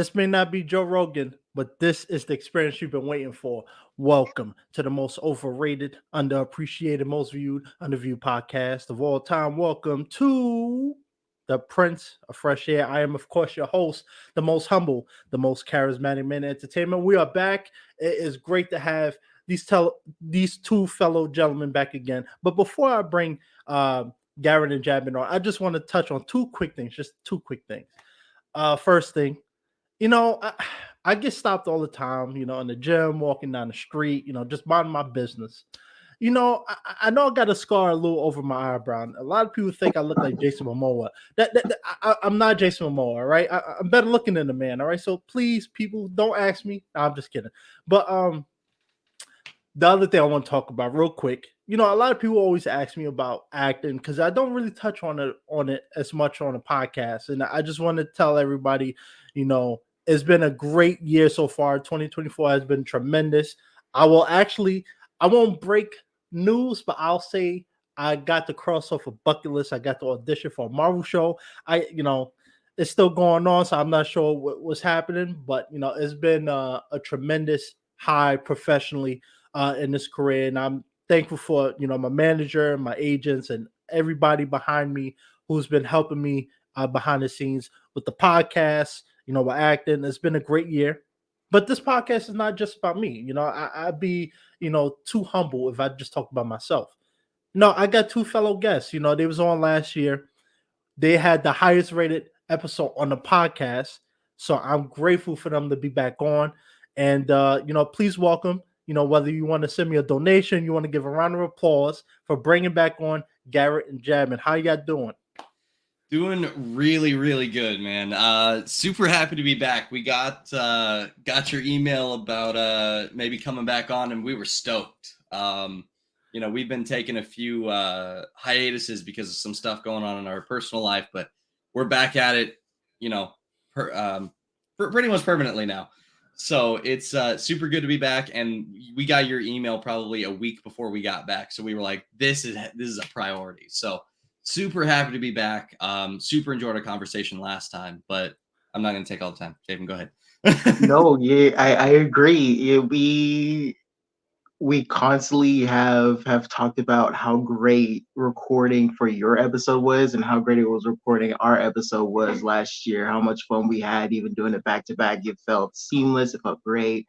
This may not be Joe Rogan, but this is the experience you've been waiting for. Welcome to the most overrated, underappreciated, most viewed, underviewed podcast of all time. Welcome to the Prince of Fresh Air. I am, of course, your host, the most humble, the most charismatic man in entertainment. We are back. It is great to have these two fellow gentlemen back again. But before I bring Garrett and Jabyn on, I just want to touch on two quick things, just two quick things. First thing, I get stopped all the time, in the gym, walking down the street, just minding my business. I know I got a scar a little over my eyebrow. A lot of people think I look like Jason Momoa. I'm not Jason Momoa, all right? I'm better looking than the man, all right? So please, people, don't ask me. No, I'm just kidding. But the other thing I want to talk about real quick, a lot of people always ask me about acting because I don't really touch on it as much on the podcast. And I just want to tell everybody, it's been a great year so far. 2024 has been tremendous. I won't break news, but I'll say I got to cross off a bucket list. I got to audition for a Marvel show. It's still going on, so I'm not sure what's happening, but it's been a tremendous high professionally in this career, and I'm thankful for my manager, my agents, and everybody behind me who's been helping me behind the scenes with the podcast, with acting. It's been a great year, but this podcast is not just about me. I'd be too humble if I just talk about myself. I got two fellow guests. They was on last year. They had the highest rated episode on the podcast, so I'm grateful for them to be back on. And please welcome. Whether you want to send me a donation, you want to give a round of applause for bringing back on Garrett and Jabyn. How you guys doing? Doing really, really good, man. Super happy to be back. We got your email about maybe coming back on, and we were stoked. We've been taking a few hiatuses because of some stuff going on in our personal life, but we're back at it, pretty much permanently now. So it's super good to be back, and we got your email probably a week before we got back. So we were like, this is a priority. So super happy to be back. Super enjoyed our conversation last time, but I'm not going to take all the time. Jabyn, go ahead. No, yeah, I agree. Yeah, we constantly have talked about how great recording for your episode was and how great it was recording our episode was last year, how much fun we had even doing it back to back. It felt seamless, it felt great.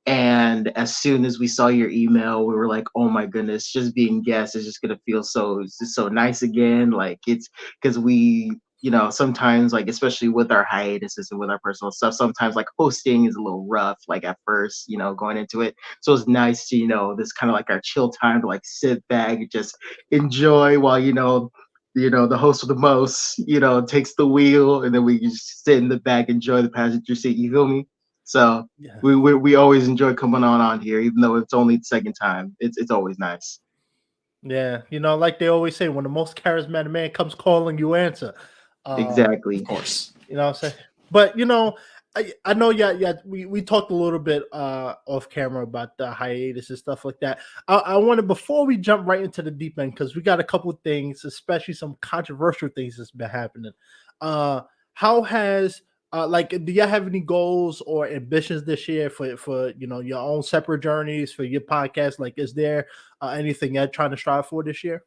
And as soon as we saw your email, we were like, oh my goodness, just being guests is just gonna feel so nice again. Like it's because we sometimes, like, especially with our hiatuses and with our personal stuff, sometimes like hosting is a little rough, like at first, going into it. So it's nice to, this kind of like our chill time to like sit back and just enjoy while, the host with the most, takes the wheel, and then we can just sit in the back, enjoy the passenger seat. You feel me? So Yeah. we always enjoy coming on here, even though it's only the second time. It's always nice. Yeah, like they always say, when the most charismatic man comes calling, you answer. Exactly. Of course. You know what I'm saying? But I know we talked a little bit off camera about the hiatus and stuff like that. I wanted, before we jump right into the deep end, because we got a couple of things, especially some controversial things that's been happening. How has do y'all have any goals or ambitions this year for your own separate journeys for your podcast? Like, is there anything you're trying to strive for this year?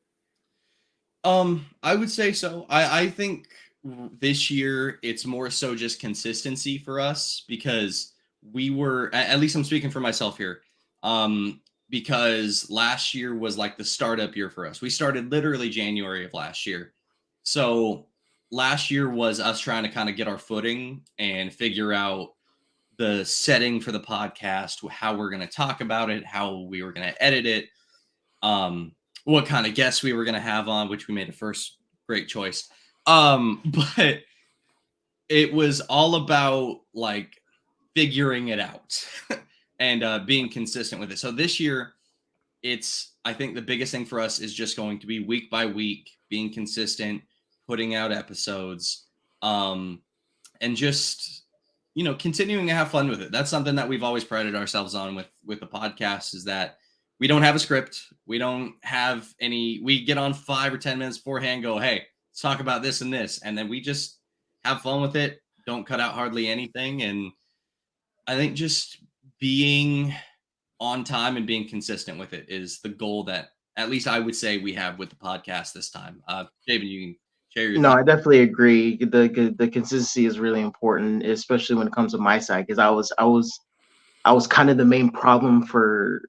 I would say so. I think this year it's more so just consistency for us, because we were, at least I'm speaking for myself here, because last year was like the startup year for us. We started literally January of last year. So last year was us trying to kind of get our footing and figure out the setting for the podcast, how we're going to talk about it, how we were going to edit it, what kind of guests we were going to have on, which we made a first great choice. But it was all about like figuring it out and being consistent with it. So this year, I think the biggest thing for us is just going to be week by week, being consistent, putting out episodes, and just, continuing to have fun with it. That's something that we've always prided ourselves on with the podcast, is that we don't have a script. We don't have we get on 5 or 10 minutes beforehand, go, hey, let's talk about this and this. And then we just have fun with it. don't cut out hardly anything. And I think just being on time and being consistent with it is the goal that at least I would say we have with the podcast this time. Jabyn, you can share your No, thoughts. I definitely agree. The consistency is really important, especially when it comes to my side, because I was kind of the main problem for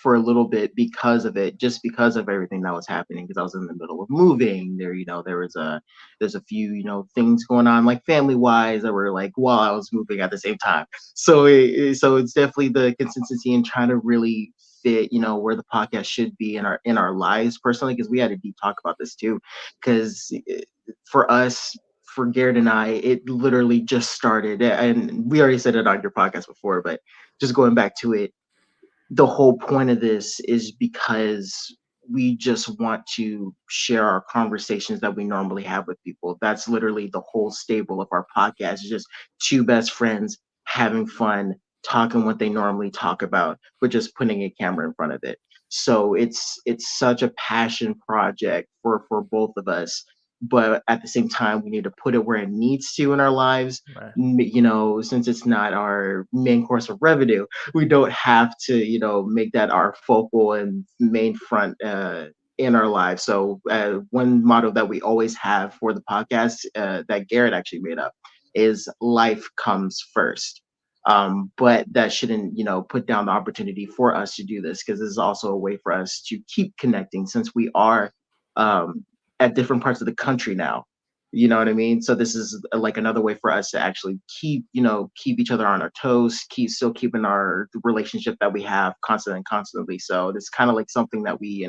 a little bit because of it, just because of everything that was happening. Because I was in the middle of moving. There's a few things going on like family wise that were like while I was moving at the same time. So it's definitely the consistency and trying to really fit where the podcast should be in our lives personally, because we had a deep talk about this too. Because for us, for Garrett and I, it literally just started, and we already said it on your podcast before, but just going back to it, the whole point of this is because we just want to share our conversations that we normally have with people. That's literally the whole stable of our podcast. It's just two best friends having fun, talking what they normally talk about, but just putting a camera in front of it. So it's such a passion project for both of us. But at the same time, we need to put it where it needs to in our lives. Right. Since it's not our main course of revenue, we don't have to make that our focal and main front in our lives. So one motto that we always have for the podcast that Garrett actually made up is life comes first. But that shouldn't put down the opportunity for us to do this, because this is also a way for us to keep connecting, since we are at different parts of the country now. You know what I mean? So this is like another way for us to actually keep each other on our toes, still keeping our relationship that we have constantly. So it's kind of like something that we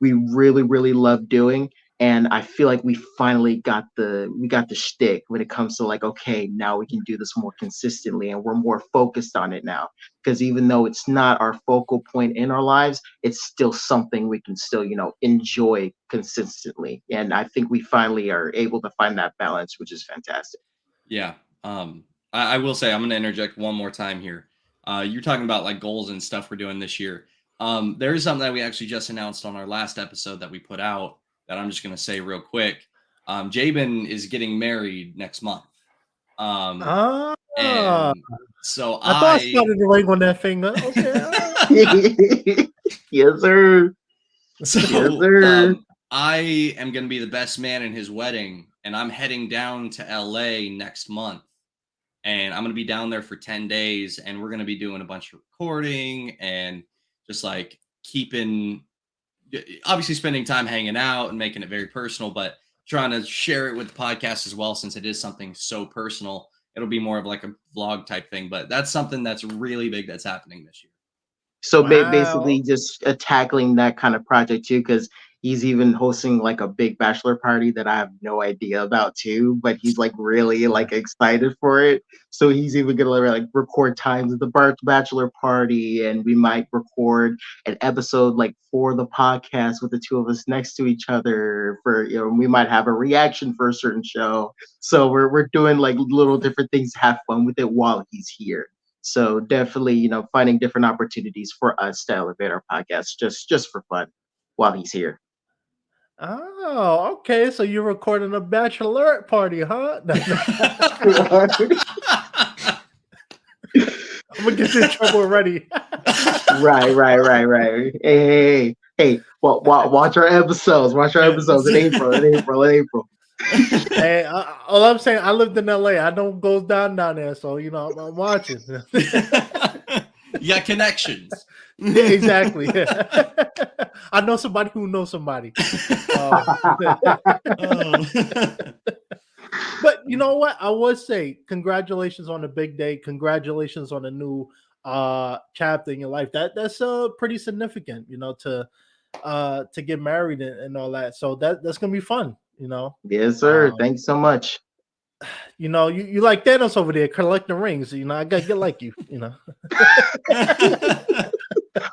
really, really love doing. And I feel like we finally got the shtick when it comes to like, okay, now we can do this more consistently and we're more focused on it now. Because even though it's not our focal point in our lives, it's still something we can still, enjoy consistently. And I think we finally are able to find that balance, which is fantastic. Yeah. I will say I'm going to interject one more time here. You're talking about like goals and stuff we're doing this year. There is something that we actually just announced on our last episode that we put out that I'm just going to say real quick. Jabyn is getting married next month. Ah, And so I thought I spotted the ring on that finger. Okay. Yes, sir. So Yes, sir. I am going to be the best man in his wedding, and I'm heading down to LA next month. And I'm going to be down there for 10 days, and we're going to be doing a bunch of recording and just like obviously spending time hanging out and making it very personal, but trying to share it with the podcast as well, since it is something so personal. It'll be more of like a vlog type thing, but that's something that's really big that's happening this year. So Wow. basically, just tackling that kind of project too, because he's even hosting like a big bachelor party that I have no idea about too. But he's like really Yeah. like excited for it. So he's even gonna like record times at the bachelor party, and we might record an episode like for the podcast with the two of us next to each other. We might have a reaction for a certain show. So we're doing like little different things to have fun with it while he's here. So definitely, finding different opportunities for us to elevate our podcast just for fun while he's here. Oh, okay. So you're recording a bachelorette party, huh? I'm gonna get you in trouble already. Right. Hey. Well, watch our episodes. Watch our episodes in April. Hey, all I'm saying, I lived in LA. I know what goes down there, so I'm watching. You got connections. Yeah, exactly. I know somebody who knows somebody. But you know what? I would say congratulations on the big day. Congratulations on a new chapter in your life. That's pretty significant, to get married and all that. So that's gonna be fun, Yes, sir. Um, Thanks so much. you like Thanos over there collecting rings. I gotta get like you.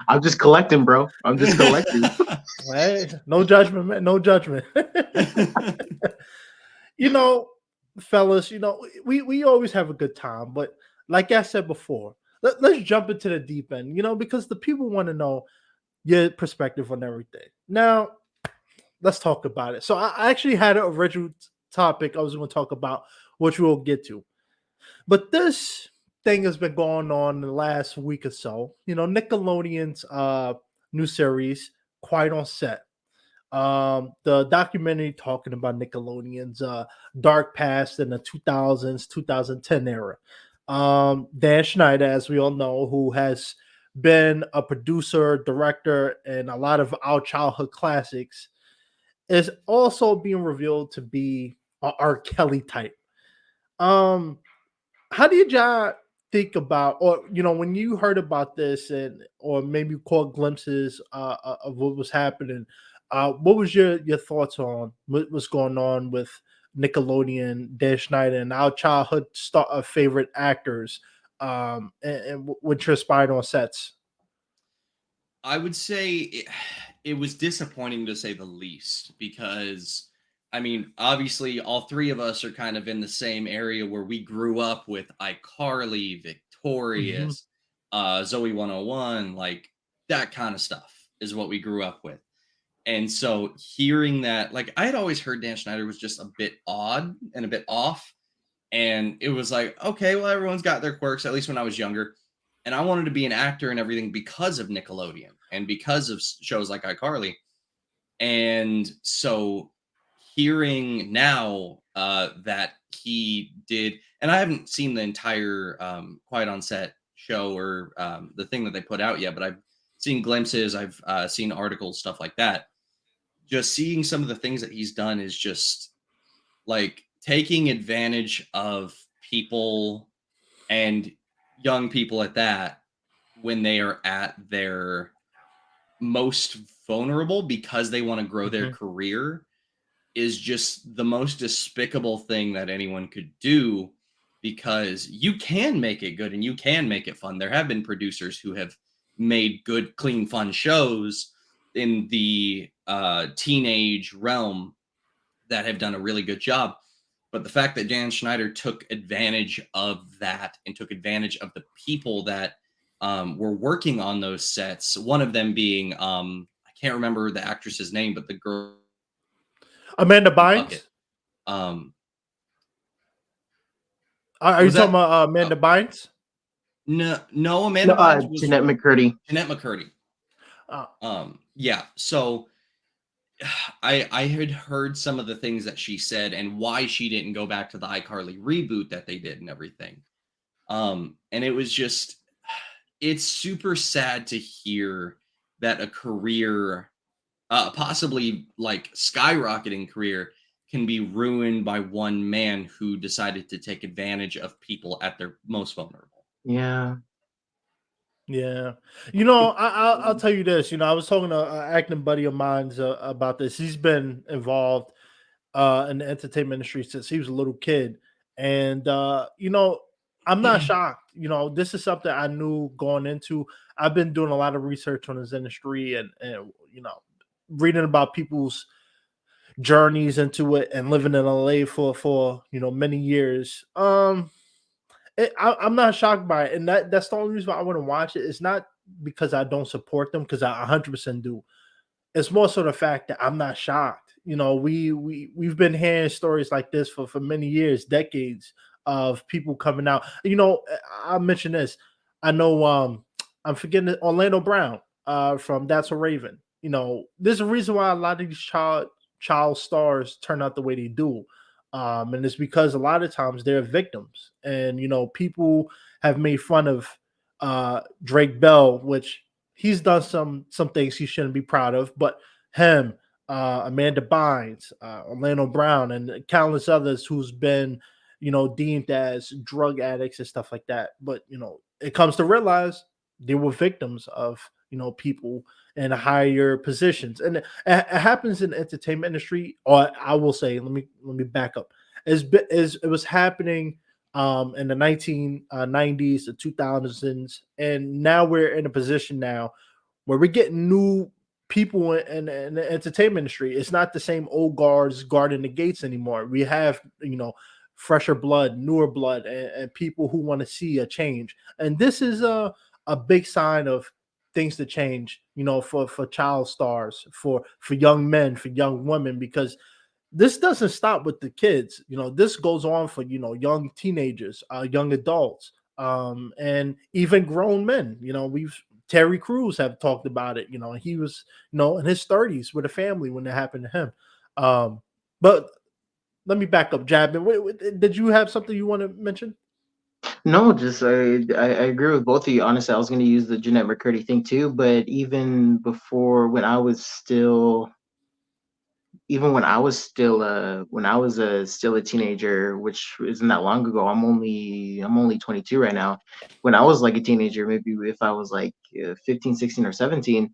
I'm just collecting, bro. I'm just collecting. Right? No judgment, man. No judgment. Fellas, we always have a good time, but like I said before, let's jump into the deep end, because the people want to know your perspective on everything. Now, let's talk about it. So I actually had an original topic I was going to talk about, which we'll get to. But this thing has been going on in the last week or so. Nickelodeon's new series, Quiet on Set. The documentary talking about Nickelodeon's dark past in the 2000s, 2010 era. Dan Schneider, as we all know, who has been a producer, director, in a lot of our childhood classics, is also being revealed to be a R. Kelly type. Um, how did y'all think about, or when you heard about this, and or maybe caught glimpses of what was happening? What was your thoughts on what's going on with Nickelodeon, Dan Schneider, and our childhood favorite actors, and what transpired on sets? I would say it was disappointing to say the least because, I mean, obviously, all three of us are kind of in the same area where we grew up with iCarly, Hmm. Victorious, Zoe 101, like that kind of stuff is what we grew up with. And so hearing that, like, I had always heard Dan Schneider was just a bit odd and a bit off. And it was like, okay, well, everyone's got their quirks, at least when I was younger. And I wanted to be an actor and everything because of Nickelodeon and because of shows like iCarly. And so hearing now that he did, and I haven't seen the entire Quiet on Set show or the thing that they put out yet, but I've seen glimpses, I've seen articles, stuff like that. Just seeing some of the things that he's done is just like taking advantage of people and young people at that when they are at their most vulnerable because they want to grow their Hmm. career is just the most despicable thing that anyone could do because you can make it good and you can make it fun. There have been producers who have made good, clean, fun shows in the teenage realm that have done a really good job. But the fact that Dan Schneider took advantage of that and took advantage of the people that were working on those sets, one of them being, I can't remember the actress's name, but the girl Amanda in Bucket. Bynes. Um, Are you was talking that? about Uh, Amanda Bynes? no, no, No, Amanda Bynes was Jeanette McCurdy. Jeanette McCurdy. Uh, Yeah. So I had heard some of the things that she said and why she didn't go back to the iCarly reboot that they did and everything. And it was just, it's super sad to hear that a career, possibly like skyrocketing career, can be ruined by one man who decided to take advantage of people at their most vulnerable. Yeah. Yeah, I'll tell you this. I was talking to an acting buddy of mine about this. He's been involved in the entertainment industry since he was a little kid, and I'm not shocked. This is something I knew going into. I've been doing a lot of research on this industry, and reading about people's journeys into it and living in LA for many years. I'm not shocked by it, and that's the only reason why I want to watch it. It's not because I don't support them, because I 100% do. It's more so the fact that I'm not shocked. We've been hearing stories like this for many years, decades, of people coming out. I'll mention this. I know I'm forgetting Orlando Brown from That's a Raven. There's a reason why a lot of these child stars turn out the way they do. And it's because a lot of times they're victims, and people have made fun of Drake Bell, which he's done some things he shouldn't be proud of, but him, Amanda Bynes, Orlando Brown, and countless others who's been, deemed as drug addicts and stuff like that. But it comes to realize they were victims of people in higher positions, and it happens in the entertainment industry. Or I will say, let me back up. As it was happening in the 1990s, the 2000s, and now we're in a position now where we're getting new people in the entertainment industry. It's not the same old guards guarding the gates anymore. We have fresher blood, newer blood, and people who want to see a change. And this is a big sign of things to change. For child stars, for young men, for young women, because this doesn't stop with the kids. This goes on for young teenagers, young adults, and even grown men. We've Terry Crews have talked about it. He was in his 30s with a family when it happened to him. But let me back up, Jabin. Did you have something you want to mention? No, just I agree with both of you. Honestly, I was going to use the Jeanette McCurdy thing too, but even before, when I was still a teenager, which isn't that long ago. I'm only 22 right now. When I was like a teenager, maybe if I was like 15, 16 or 17,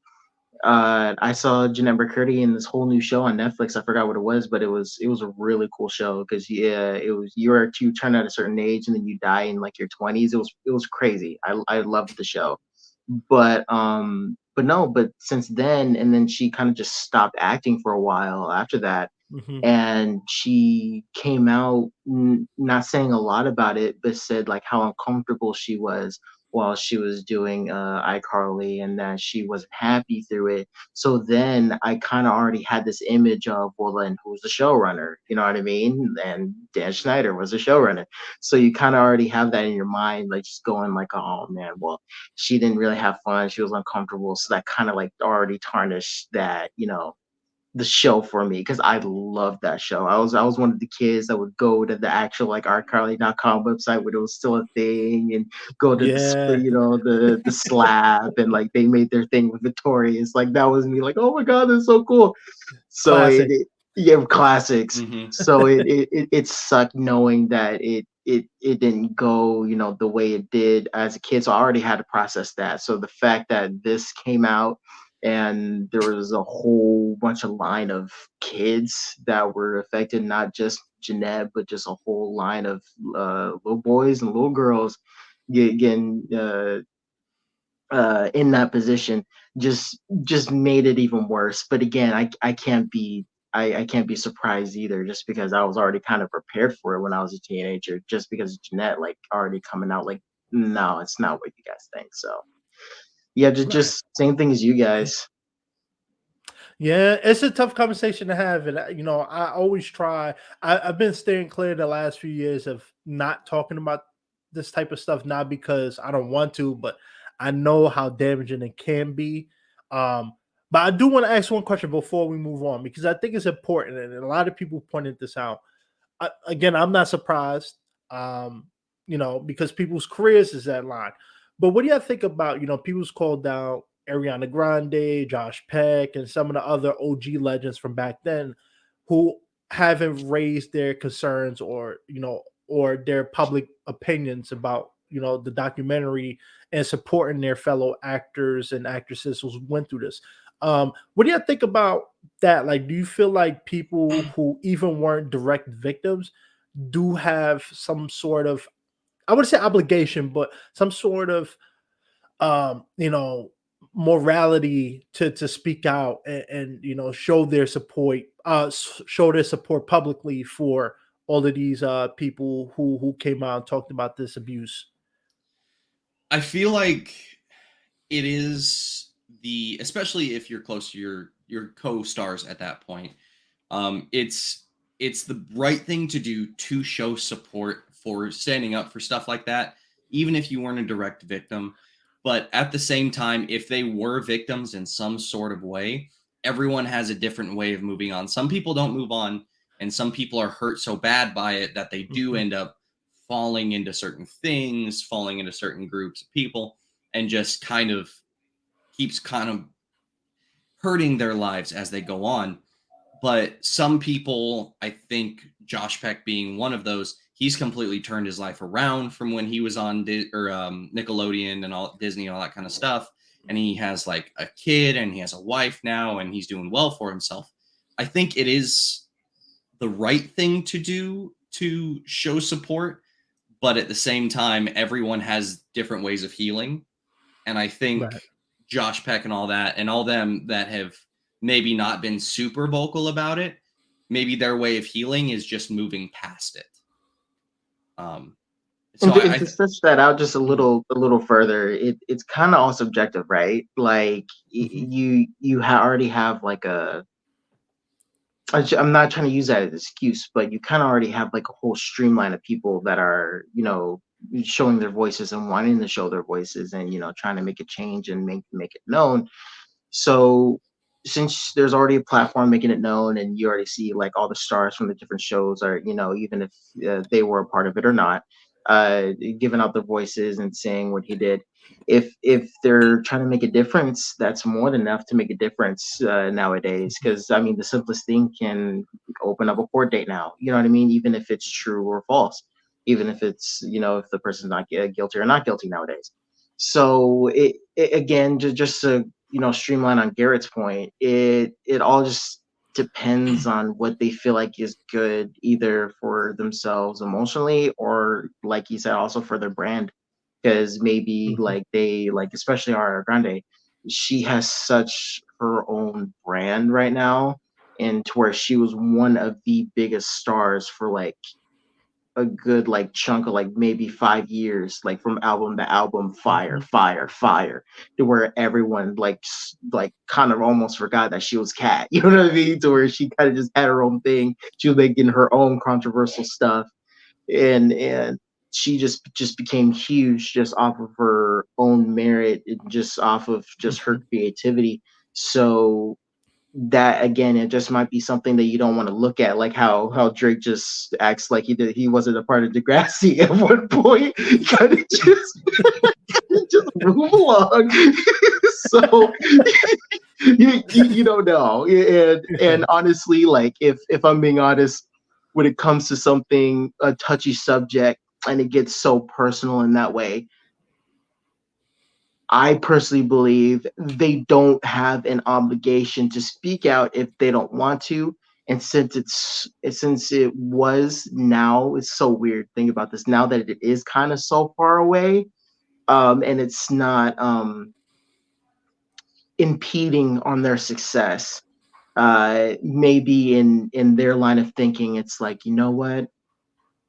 I saw Jeanette McCurdy in this whole new show on Netflix. I forgot what it was, but it was a really cool show because yeah, you turn at a certain age and then you die in like your 20s. It was crazy. I loved the show, but no, but since then, and then she kind of just stopped acting for a while after that, Hmm. and she came out not saying a lot about it, but said like how uncomfortable she was while she was doing iCarly, and that she wasn't happy through it. So then I kind of already had this image of, well, then who's the showrunner? You know what I mean? And Dan Schneider was the showrunner. So you kind of already have that in your mind, like just going like, oh man, well, she didn't really have fun. She was uncomfortable. So that kind of like already tarnished that, the show for me because I loved that show. I was one of the kids that would go to the actual like artcarly.com website when it was still a thing and go to Yeah, the slab, and like they made their thing with Victorious. Like that was me like, oh my god, that's so cool. So classic. yeah, classics. Hmm. So it sucked knowing that it didn't go, the way it did as a kid. So I already had to process that. So the fact that this came out and there was a whole bunch of line of kids that were affected, not just Jeanette, but just a whole line of little boys and little girls getting in that position, just made it even worse. But again, I can't be surprised either, just because I was already kind of prepared for it when I was a teenager, just because Jeanette like already coming out like, no, it's not what you guys think. So yeah, just Right. just same thing as you guys. Yeah, it's a tough conversation to have, and I always try. I've been staying clear the last few years of not talking about this type of stuff, not because I don't want to, but I know how damaging it can be. Um, but I do want to ask one question before we move on because I think it's important, and a lot of people pointed this out. Again, I'm not surprised, because people's careers is that line. But what do you think about, people's called down Ariana Grande, Josh Peck, and some of the other OG legends from back then who haven't raised their concerns or their public opinions about, the documentary and supporting their fellow actors and actresses who went through this. What do you think about that? Like, do you feel like people who even weren't direct victims do have some sort of, I would say obligation, but some sort of, um, you know, morality to speak out and show their support, show their support publicly for all of these people who came out and talked about this abuse? I feel like it is especially if you're close to your co-stars at that point. It's the right thing to do to show support for standing up for stuff like that, even if you weren't a direct victim. But at the same time, if they were victims in some sort of way, everyone has a different way of moving on. Some people don't move on, and some people are hurt so bad by it that they do Mhm. end up falling into certain things, falling into certain groups of people, and just kind of keeps kind of hurting their lives as they go on. But some people, I think Josh Peck being one of those, he's completely turned his life around from when he was on Nickelodeon and all Disney and all that kind of stuff. And he has like a kid and he has a wife now and he's doing well for himself. I think it is the right thing to do to show support, but at the same time, everyone has different ways of healing. And I think Right. Josh Peck and all that, and all them that have maybe not been super vocal about it, maybe their way of healing is just moving past it. Um, so And I, I to stretch that out just a mhm, little further, it's kind of all subjective, right? Like Mhm. you already have like a I'm not trying to use that as an excuse, but you kind of already have like a whole streamline of people that are, showing their voices and wanting to show their voices and, trying to make a change and make it known. So since there's already a platform making it known and you already see like all the stars from the different shows are, even if they were a part of it or not, giving out their voices and saying what he did. If they're trying to make a difference, that's more than enough to make a difference nowadays. Because I mean, the simplest thing can open up a court date now. You know what I mean? Even if it's true or false, even if it's if the person's not guilty or not guilty nowadays. So it again, just to streamline on Garrett's point, it all just depends on what they feel like is good, either for themselves emotionally or, like you said, also for their brand. Because maybe like they like, especially Ariana Grande, she has such her own brand right now, and to where she was one of the biggest stars for like a good like chunk of like maybe 5 years, like from album to album, fire, fire, fire, to where everyone like kind of almost forgot that she was Cat. You know what I mean? To where she kind of just had her own thing. She was making her own controversial stuff, and she just became huge just off of her own merit and just off of just her creativity. So that again, it just might be something that you don't want to look at, like how Drake just acts like he wasn't a part of Degrassi at one point. Kind of just move along. So you don't know, and honestly, like if I'm being honest, when it comes to something a touchy subject and it gets so personal in that way, I personally believe they don't have an obligation to speak out if they don't want to. And since it was now, it's so weird. Think about this now that it is kind of so far away, and it's not impeding on their success. Maybe in their line of thinking, it's like, you know what?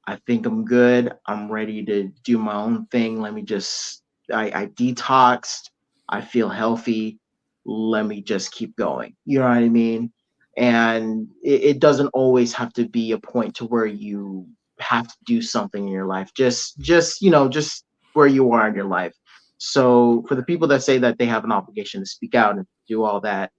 I think I'm good. I'm ready to do my own thing. Let me just, I detoxed. I feel healthy. Let me just keep going. You know what I mean? And it doesn't always have to be a point to where you have to do something in your life. Just where you are in your life. So for the people that say that they have an obligation to speak out and do all that,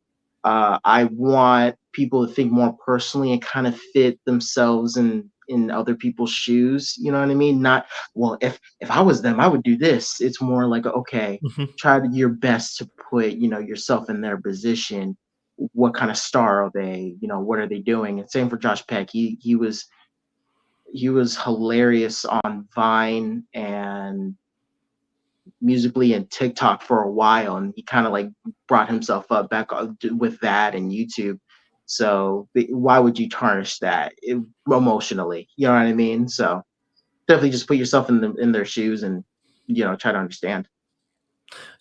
I want people to think more personally and kind of fit themselves in other people's shoes. You know what I mean? Not, well, if I was them, I would do this. It's more like, okay, try your best to put yourself in their position. What kind of star are they? What are they doing? And same for Josh Peck. He was hilarious on Vine and Musically and TikTok for a while, and he kind of like brought himself up back with that and YouTube. So why would you tarnish that emotionally? You know what I mean? So definitely just put yourself in their shoes and try to understand.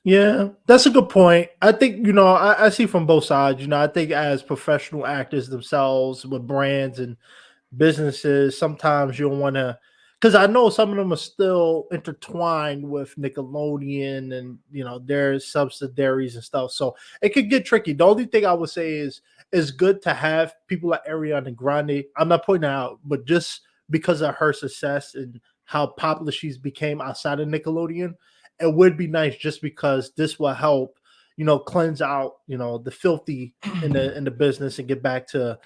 Yeah, that's a good point. I think, I see from both sides. I think as professional actors themselves with brands and businesses, sometimes you don't want to, because I know some of them are still intertwined with Nickelodeon and their subsidiaries and stuff. So it could get tricky. The only thing I would say is it's good to have people like Ariana Grande. I'm not pointing out, but just because of her success and how popular she's became outside of Nickelodeon, it would be nice just because this will help, cleanse out, the filthy in the business and get back to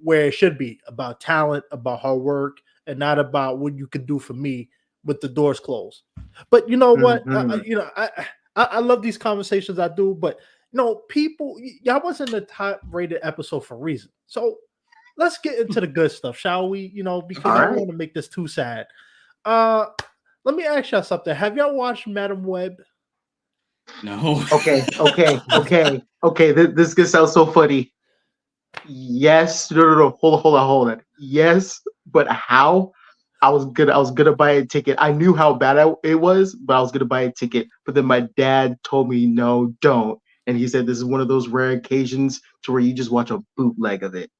where it should be about talent, about hard work, and not about what you can do for me with the doors closed. But you know what? I love these conversations. I do, but people, y'all wasn't the top rated episode for a reason. So let's get into the good stuff, shall we? Because I don't want to make this too sad. Let me ask y'all something. Have y'all watched Madam Web? No. Okay. This is gonna sound so funny. Yes. No. Hold on. Yes, but how? I was gonna buy a ticket. I knew how bad it was, but I was gonna buy a ticket. But then my dad told me, no, don't. And he said this is one of those rare occasions to where you just watch a bootleg of it.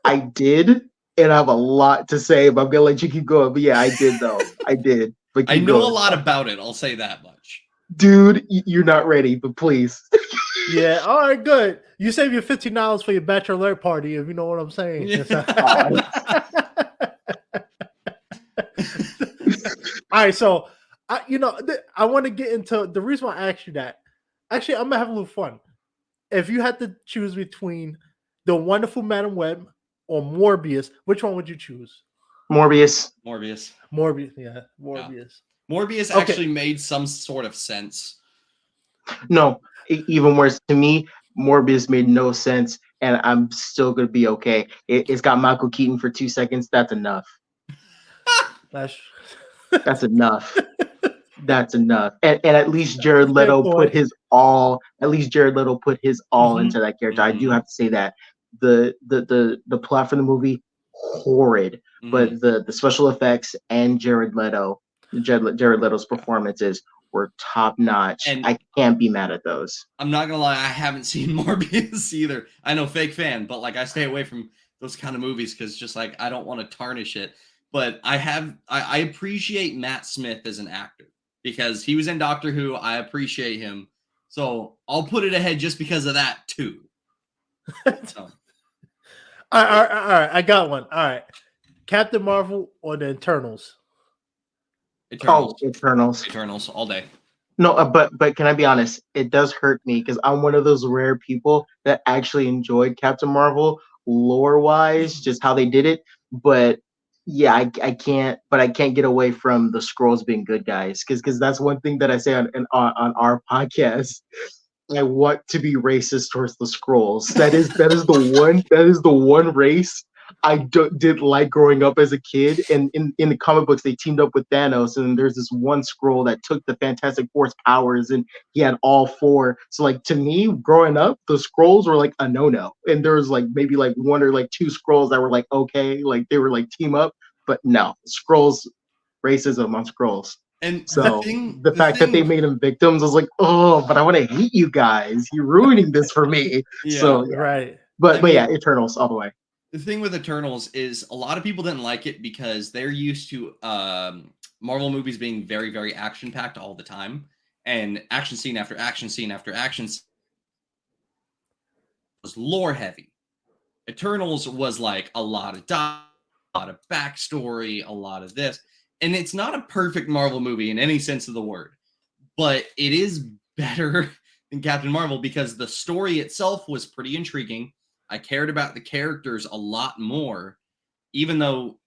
I did, and I have a lot to say, but I'm gonna let you keep going. But yeah, I did though. I did. But I know going. a lot about it. I'll say that much. Dude, you're not ready, but please. Yeah, all right, good. You save your $15 for your bachelorette party, if you know what I'm saying. Yeah. All right, so I want to get into the reason why I asked you that. Actually, I'm gonna have a little fun. If you had to choose between The Wonderful Madam Web or Morbius, which one would you choose? Morbius. Morbius. Morbius, yeah, Morbius. Morbius Okay. actually made some sort of sense. No, even worse to me, Morbius made no sense, and I'm still gonna be okay. It's got Michael Keaton for 2 seconds. That's enough. That's That's enough. That's enough. And at least Jared Fair Leto put point. his all. At least Jared Leto put his all Mhm. into that character. I do have to say that the plot for the movie horrid, but the special effects and Jared Leto's performances were top notch. And I can't be mad at those. I'm not gonna lie, I haven't seen Morbius either. I know, fake fan, but like I stay away from those kind of movies because just like I don't want to tarnish it. But I appreciate Matt Smith as an actor because he was in Doctor Who. I appreciate him, so I'll put it ahead just because of that too. So. All right, I got one. All right, Captain Marvel or the Eternals? Eternals. Oh, Eternals. Eternals all day. No, but can I be honest? It does hurt me because I'm one of those rare people that actually enjoyed Captain Marvel lore wise, just how they did it. But yeah, I can't. But I can't get away from the scrolls being good guys because that's one thing that I say on our podcast. I want to be racist towards the scrolls. That is the one race didn't like growing up as a kid. And in the comic books, they teamed up with Thanos, and there's this one scroll that took the Fantastic Four's powers, and he had all four. So like to me, growing up, the scrolls were like a no-no, and there was like maybe like one or like two scrolls that were like okay, like they were like team up, but no scrolls, racism on scrolls. And So the fact that they made them victims, I was like, oh, but I want to hate you guys. You're ruining this for me. Yeah. So yeah. Right. But yeah, Eternals all the way. The thing with Eternals is a lot of people didn't like it because they're used to Marvel movies being very, very action packed all the time, and action scene after action scene after action scene was lore heavy. Eternals was like a lot of a lot of backstory, a lot of this. And it's not a perfect Marvel movie in any sense of the word, but it is better than Captain Marvel because the story itself was pretty intriguing. I cared about the characters a lot more, even though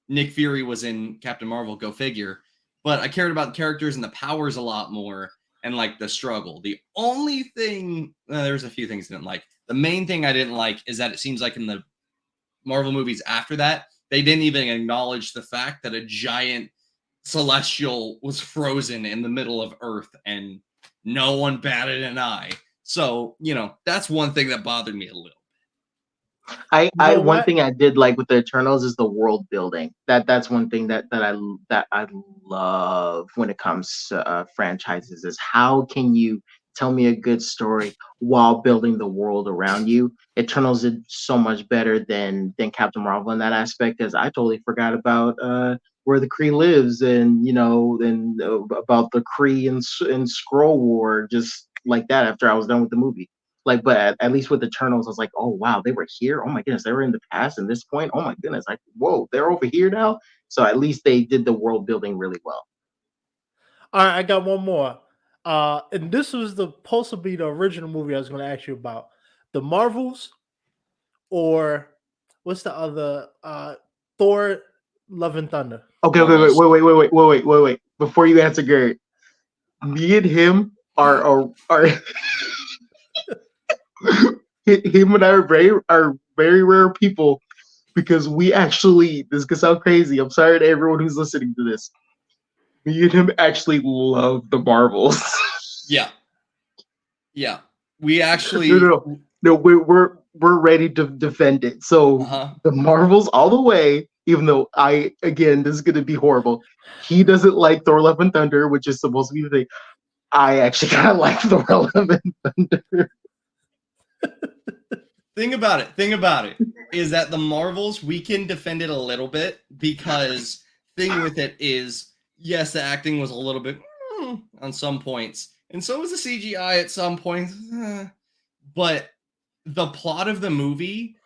Nick Fury was in Captain Marvel, go figure. But I cared about the characters and the powers a lot more and like the struggle. The only thing, there's a few things I didn't like. The main thing I didn't like is that it seems like in the Marvel movies after that, they didn't even acknowledge the fact that a giant celestial was frozen in the middle of Earth and no one batted an eye. So, that's one thing that bothered me a little. One thing I did like with the Eternals is the world building. That's one thing that I love when it comes to franchises is how can you tell me a good story while building the world around you. Eternals did so much better than Captain Marvel in that aspect because I totally forgot about where the Kree lives and about the Kree and Skrull War just like that after I was done with the movie. Like, but at least with Eternals, I was like, oh wow, they were here. Oh my goodness, they were in the past and this point. Oh my goodness, like whoa, they're over here now. So at least they did the world building really well. All right, I got one more. And this was supposed to be the original movie I was going to ask you about. The Marvels or what's the other? Thor: Love and Thunder. Okay, wait. Before you answer, Garrett, me and him are him and I are very rare people because we actually, this could sound crazy. I'm sorry to everyone who's listening to this. Me and him actually love the Marvels. Yeah. We actually no. We're ready to defend it. So the Marvels all the way. Even though this is gonna be horrible. He doesn't like Thor: Love and Thunder, which is supposed to be the thing. I actually kind of like Thor: Love and Thunder. Thing about it is that the Marvels, we can defend it a little bit because thing with it is, yes, the acting was a little bit on some points. and so was the CGI at some points. But the plot of the movie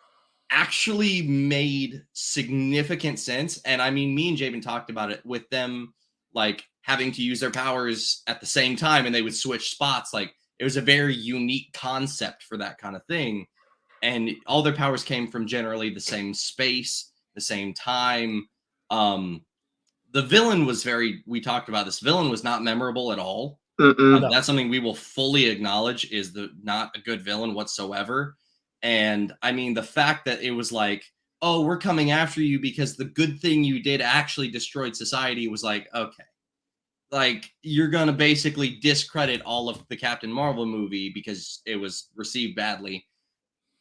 actually made significant sense. And I mean, me and Jabyn talked about it with them, like having to use their powers at the same time and they would switch spots. Like it was a very unique concept for that kind of thing. And all their powers came from generally the same space, the same time. The villain was we talked about this. Villain was not memorable at all. That's something we will fully acknowledge is not a good villain whatsoever. And I mean, the fact that it was like, oh, we're coming after you because the good thing you did actually destroyed society was like, okay, like you're going to basically discredit all of the Captain Marvel movie because it was received badly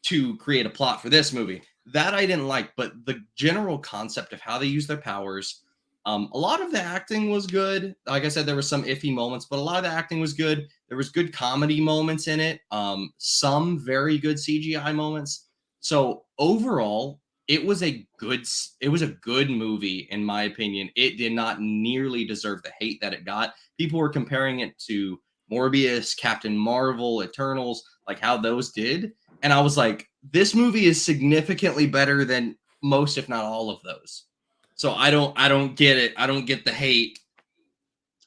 to create a plot for this movie. That I didn't like, but the general concept of how they use their powers, a lot of the acting was good. Like I said, there were some iffy moments, but a lot of the acting was good. There was good comedy moments in it. Some very good CGI moments. So overall, it was a good movie, in my opinion. It did not nearly deserve the hate that it got. People were comparing it to Morbius, Captain Marvel, Eternals, like how those did. And I was like, this movie is significantly better than most, if not all of those. So I don't get it. I don't get the hate.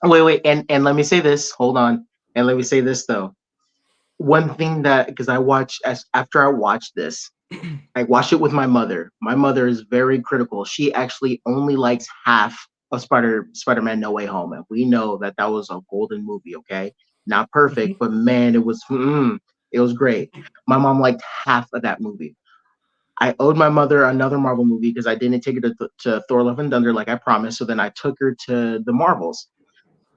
Wait, and let me say this. Hold on, and let me say this though. One thing that because after I watched this, I watched it with my mother. My mother is very critical. She actually only likes half of Spider-Man No Way Home, and we know that was a golden movie. Okay, not perfect, but man, it was great. My mom liked half of that movie. I owed my mother another Marvel movie because I didn't take her to Thor: Love and Thunder like I promised. So then I took her to the Marvels.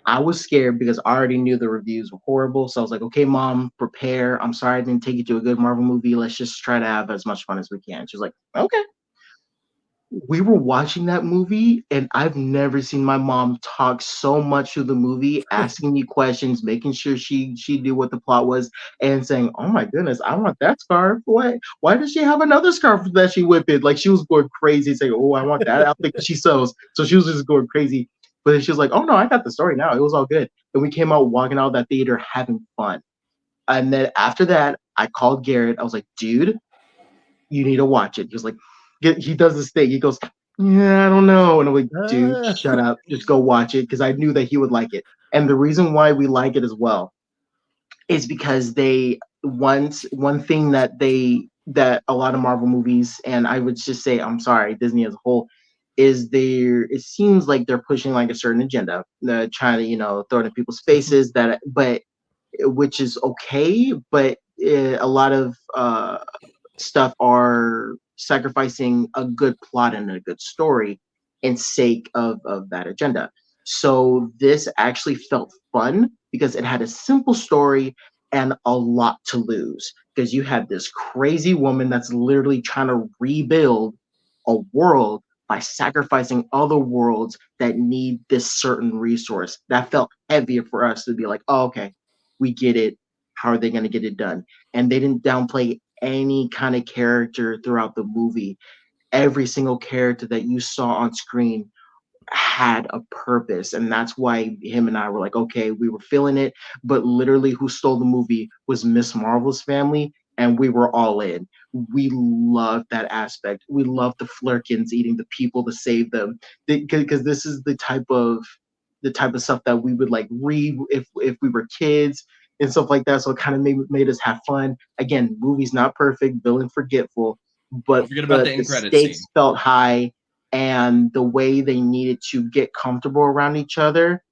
I was scared because I already knew the reviews were horrible. So I was like, okay, mom, prepare. I'm sorry I didn't take you to a good Marvel movie. Let's just try to have as much fun as we can. She was like, okay. We were watching that movie, and I've never seen my mom talk so much through the movie, asking me questions, making sure she knew what the plot was, and saying, "Oh my goodness, I want that scarf. Why does she have another scarf that she whipped? Like she was going crazy, saying, "Oh, I want that outfit because she sews." So she was just going crazy. But then she was like, "Oh no, I got the story now. It was all good." And we came out walking out of that theater having fun. And then after that, I called Garrett. I was like, "Dude, you need to watch it." He was like, he does this thing. He goes, "Yeah, I don't know." And I'm like, "Dude, shut up. Just go watch it." Because I knew that he would like it. And the reason why we like it as well is because one thing that a lot of Marvel movies, and I would just say, I'm sorry, Disney as a whole, is it seems like they're pushing like a certain agenda, trying to, throw it in people's faces but which is okay, but a lot of stuff are sacrificing a good plot and a good story in sake of that agenda. So this actually felt fun because it had a simple story and a lot to lose because you had this crazy woman that's literally trying to rebuild a world by sacrificing other worlds that need this certain resource. That felt heavier for us to be like, oh, okay, we get it. How are they going to get it done? And they didn't downplay any kind of character throughout the movie. Every single character that you saw on screen had a purpose, and that's why him and I were like, okay, we were feeling it. But literally, who stole the movie was Miss Marvel's family, and we were all in. We loved that aspect. We loved the Flurkins eating the people to save them, because this is the type of stuff that we would like read if we were kids and stuff like that. So it kind of made us have fun. Again, movie's not perfect, villain forgetful, but Don't forget about the the end credits stakes scene. felt high, and the way they needed to get comfortable around each other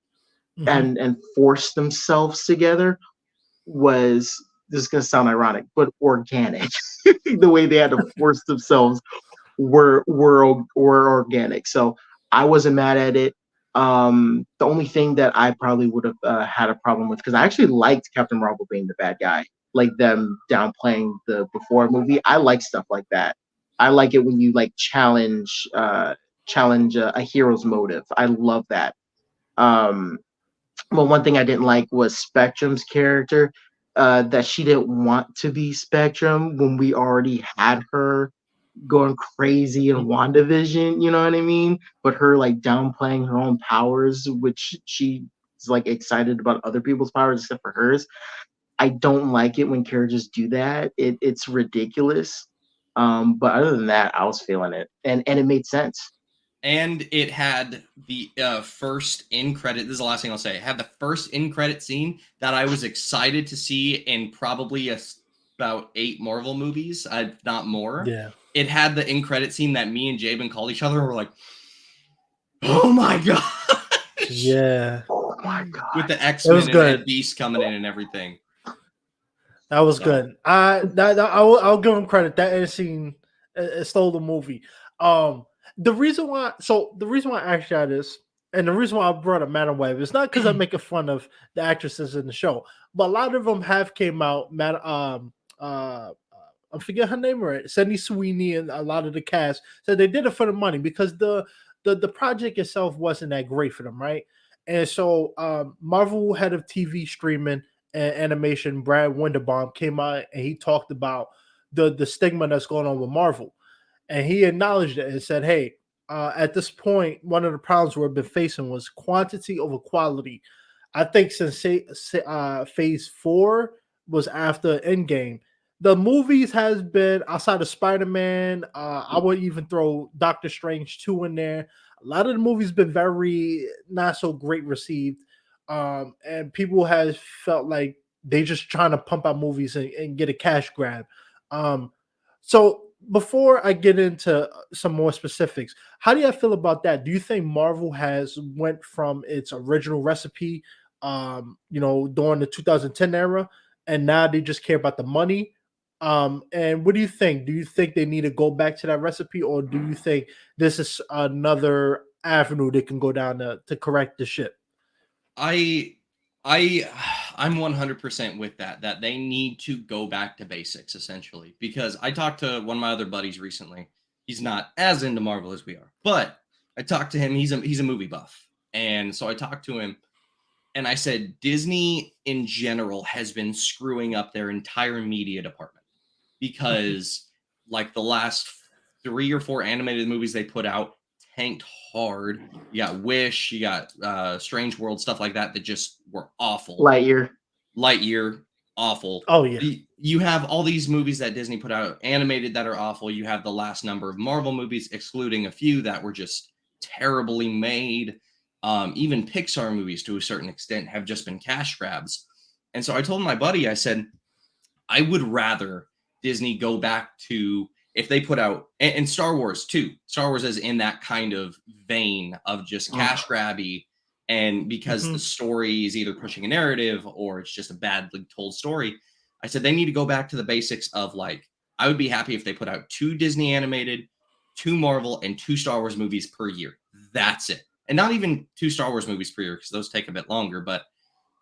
and force themselves together was, this is going to sound ironic, but organic. The way they had to force themselves were organic. So I wasn't mad at it. The only thing that I probably would have had a problem with, because I actually liked Captain Marvel being the bad guy, like them downplaying the before movie. I like stuff like that. I like it when you like challenge a hero's motive. I love that. Um, well, one thing I didn't like was Spectrum's character. That she didn't want to be Spectrum when we already had her going crazy in WandaVision, you know what I mean? But her like downplaying her own powers, which she like excited about other people's powers except for hers. I don't like it when characters do that. It's ridiculous. But other than that, I was feeling it, and it made sense. And it had the first in credit. This is the last thing I'll say. It had the first in credit scene that I was excited to see in probably about 8 Marvel movies, if not more. Yeah. It had the in credit scene that me and Jabyn called each other and were like, "Oh my god!" Yeah. Oh my god! With the It X-Men was and good. Ed Beast coming in and everything. That was So. good. I'll give him credit. That end scene it stole the movie. The reason why I asked you this, and the reason why I brought up Madam Web is not because I'm making fun of the actresses in the show, but a lot of them have came out. I forget her name right. Sydney Sweeney and a lot of the cast said they did it for the money because the project itself wasn't that great for them, right? And so Marvel head of TV streaming and animation, Brad Winderbaum, came out and he talked about the stigma that's going on with Marvel, and he acknowledged it and said, "Hey, at this point, one of the problems we've been facing was quantity over quality. I think since Phase 4 was after Endgame, the movies has been outside of Spider-Man. I would even throw Doctor Strange 2 in there. A lot of the movies been very not so great received, and people has felt like they just trying to pump out movies and get a cash grab. So before I get into some more specifics, how do you feel about that? Do you think Marvel has went from its original recipe, during the 2010 era, and now they just care about the money? And what do you think? Do you think they need to go back to that recipe, or do you think this is another avenue they can go down to correct the ship? I I I'm 100% with that they need to go back to basics essentially, because I talked to one of my other buddies recently. He's not as into Marvel as we are, but I talked to him. He's a movie buff. And so I talked to him and I said Disney in general has been screwing up their entire media department because like the last 3 or 4 animated movies they put out tanked hard. You got Wish, you got Strange World, stuff like that just were awful. Lightyear, awful. Oh yeah. You have all these movies that Disney put out animated that are awful. You have the last number of Marvel movies, excluding a few that were just terribly made. Even Pixar movies, to a certain extent, have just been cash grabs. And so I told my buddy, I said, I would rather Disney go back to if they put out and Star Wars too. Star Wars is in that kind of vein of just cash grabby, and because the story is either pushing a narrative or it's just a badly told story. I said they need to go back to the basics of like I would be happy if they put out 2 Disney animated, 2 Marvel, and 2 Star Wars movies per year. That's it. And not even 2 Star Wars movies per year because those take a bit longer, but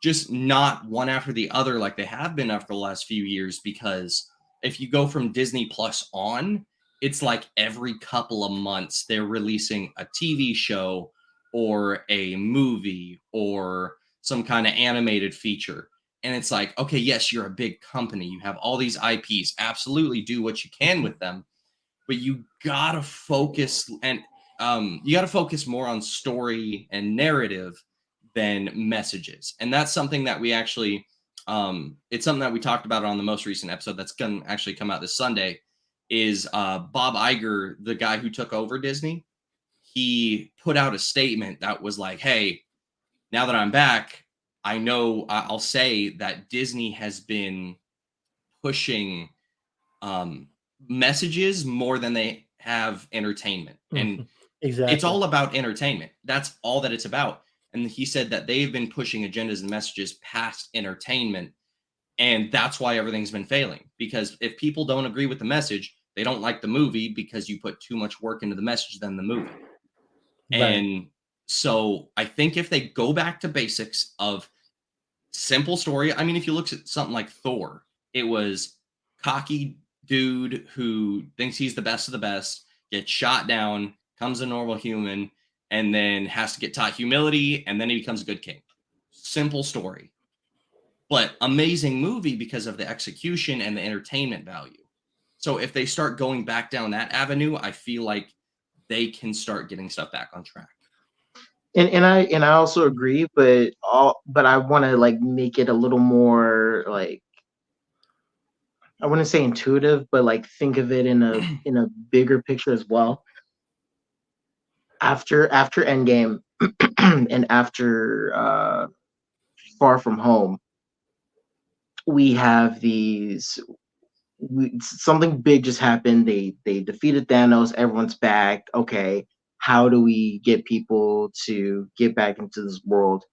just not one after the other like they have been after the last few years. Because if you go from Disney Plus on, it's like every couple of months they're releasing a TV show or a movie or some kind of animated feature. And it's like, okay, yes, you're a big company. You have all these IPs. Absolutely do what you can with them. But you gotta focus and you gotta focus more on story and narrative than messages. And that's something that we actually it's something that we talked about on the most recent episode that's gonna actually come out this Sunday. Is Bob Iger, the guy who took over Disney, he put out a statement that was like, hey, now that I'm back, I know I'll say that Disney has been pushing messages more than they have entertainment. And Exactly. it's all about entertainment. That's all that it's about. And he said that they've been pushing agendas and messages past entertainment. And that's why everything's been failing. Because if people don't agree with the message, they don't like the movie because you put too much work into the message than the movie. Right. And so I think if they go back to basics of simple story, I mean, if you look at something like Thor, it was cocky dude who thinks he's the best of the best, gets shot down, becomes a normal human, and then has to get taught humility, and then he becomes a good king. Simple story. But amazing movie because of the execution and the entertainment value. So if they start going back down that avenue, I feel like they can start getting stuff back on track. And I also agree, but I want to like make it a little more like, I wouldn't say intuitive, but like think of it in a bigger picture as well. After Endgame and after Far From Home, we have something big just happened. They defeated Thanos. Everyone's back. Okay, how do we get people to get back into this world?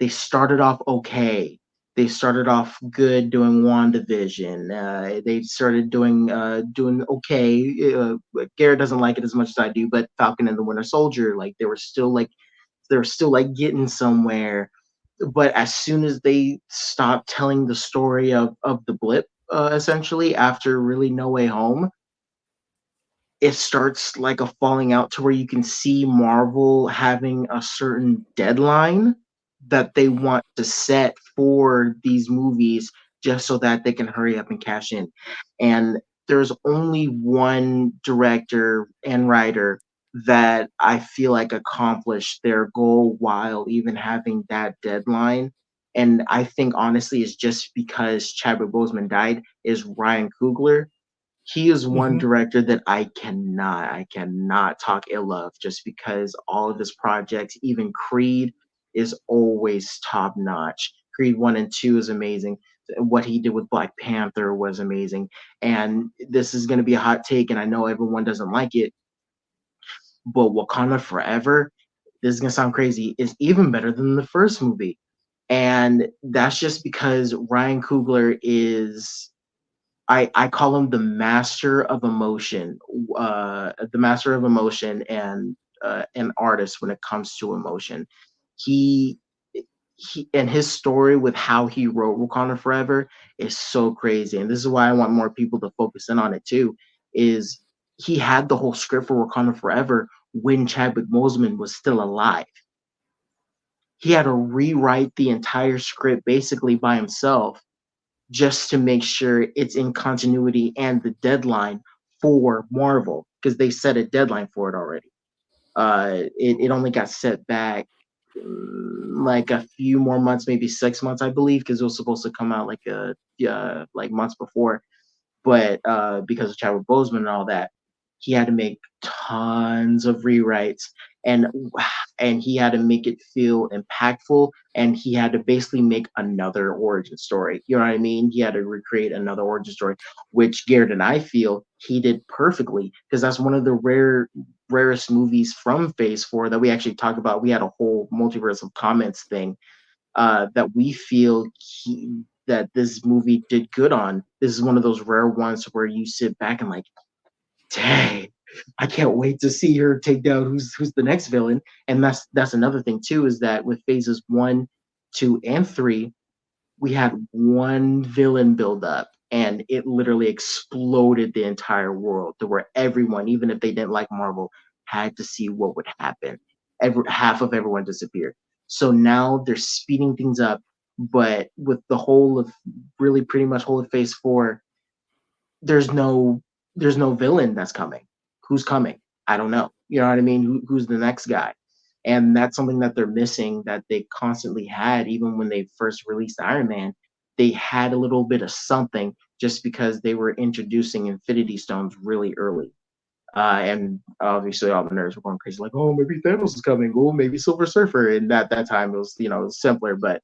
They started off okay. They started off good doing WandaVision. They started doing okay. Garrett doesn't like it as much as I do, but Falcon and the Winter Soldier, like they were still like getting somewhere. But as soon as they stopped telling the story of the blip, essentially after really No Way Home, it starts like a falling out to where you can see Marvel having a certain deadline that they want to set for these movies just so that they can hurry up and cash in. And there's only one director and writer that I feel like accomplished their goal while even having that deadline. And I think honestly it's just because Chadwick Boseman died, is Ryan Coogler. He is one Mm-hmm. director that I cannot talk ill of, just because all of his projects, even Creed, is always top notch. Creed 1 and 2 is amazing. What he did with Black Panther was amazing. And this is going to be a hot take, and I know everyone doesn't like it, but Wakanda Forever, this is going to sound crazy, is even better than the first movie. And that's just because Ryan Coogler is, I call him the master of emotion, the master of emotion, and an artist when it comes to emotion. He he and his story with how he wrote Wakanda Forever is so crazy, and this is why I want more people to focus in on it too. Is he had the whole script for Wakanda Forever when Chadwick Boseman was still alive. He had to rewrite the entire script basically by himself just to make sure it's in continuity and the deadline for Marvel, because they set a deadline for it already. It only got set back like a few more months, maybe 6 months, I believe, because it was supposed to come out like months before, but because of Chadwick Boseman and all that, he had to make tons of rewrites, and and he had to make it feel impactful, and he had to basically make another origin story. You know what I mean? He had to recreate another origin story, which Garrett and I feel he did perfectly, because that's one of the rarest movies from Phase Four that we actually talked about. We had a whole multiverse of comments thing that we feel that this movie did good on. This is one of those rare ones where you sit back and like, dang, I can't wait to see her take down who's the next villain. And that's another thing too, is that with phases 1, 2, and 3, we had one villain build up, and it literally exploded the entire world to where everyone, even if they didn't like Marvel, had to see what would happen. Half of everyone disappeared. So now they're speeding things up, but with the whole of really pretty much whole of phase 4, there's no there's no villain that's coming. Who's coming? I don't know. You know what I mean? Who's the next guy? And that's something that they're missing, that they constantly had even when they first released Iron Man. They had a little bit of something just because they were introducing Infinity Stones really early. And obviously all the nerds were going crazy, like, oh, maybe Thanos is coming. Oh, maybe Silver Surfer. And that time it was, it was simpler, but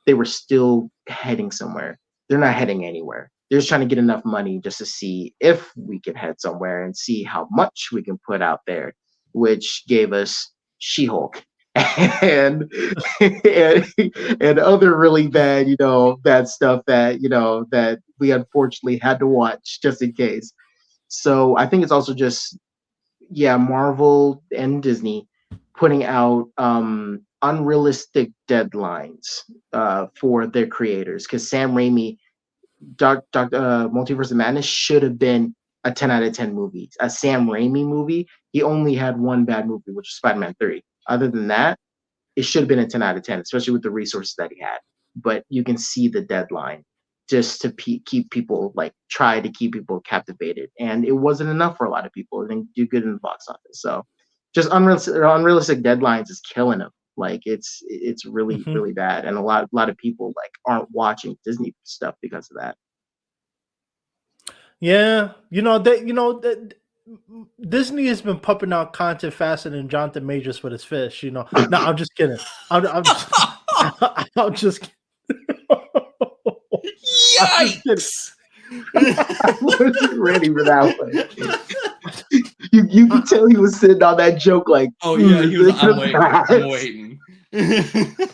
they were still heading somewhere. They're not heading anywhere. They're just trying to get enough money just to see if we can head somewhere and see how much we can put out there, which gave us She-Hulk and and, and other really bad, bad stuff that that we unfortunately had to watch just in case. So I think it's also just, yeah, Marvel and Disney putting out unrealistic deadlines for their creators. Because Sam Raimi, Multiverse of Madness should have been a 10 out of 10 movie. A Sam Raimi movie, he only had one bad movie, which was Spider-Man 3. Other than that, it should have been a 10 out of 10, especially with the resources that he had. But you can see the deadline just to keep people, like, try to keep people captivated. And it wasn't enough for a lot of people. It didn't do good in the box office. So just unrealistic deadlines is killing them. Like it's really really bad, and a lot of people like aren't watching Disney stuff because of that. Yeah, that Disney has been pumping out content faster than Jonathan Majors with his fish. No, I'm just kidding. I'm just, I'm just kidding. I'm just kidding. Yikes! I wasn't ready for that one. You could tell he was sitting on that joke like, Oh yeah, he was. this I'm is waiting. bad. I'm waiting.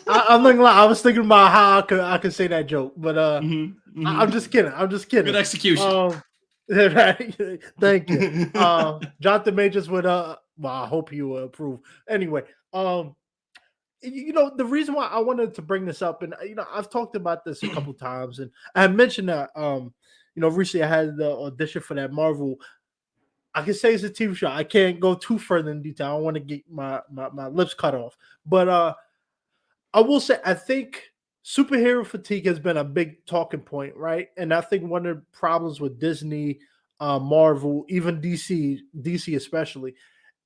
I'm not gonna lie. I was thinking about how I could say that joke, but I'm just kidding. I'm just kidding. Good execution. Right. Thank you. Jonathan Majors would well, I hope you will approve. Anyway, the reason why I wanted to bring this up, and I've talked about this a couple times, and I mentioned that recently I had the audition for that Marvel. I can say it's a TV show. I can't go too further in detail. I don't want to get my lips cut off. But I will say I think superhero fatigue has been a big talking point, right? And I think one of the problems with Disney, Marvel, even DC especially,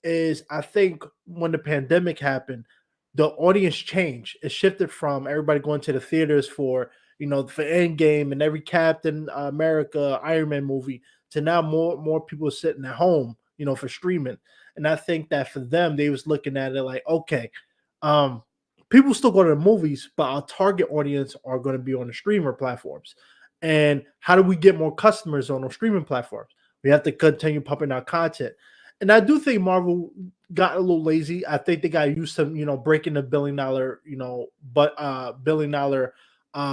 is I think when the pandemic happened, the audience changed. It shifted from everybody going to the theaters for Endgame and every Captain America, Iron Man movie to now more people sitting at home, for streaming. And I think that for them, they was looking at it like, okay, um, people still go to the movies, but our target audience are going to be on the streamer platforms. And how do we get more customers on those streaming platforms? We have to continue pumping out content. And I do think Marvel got a little lazy. I think they got used to, breaking the $1 billion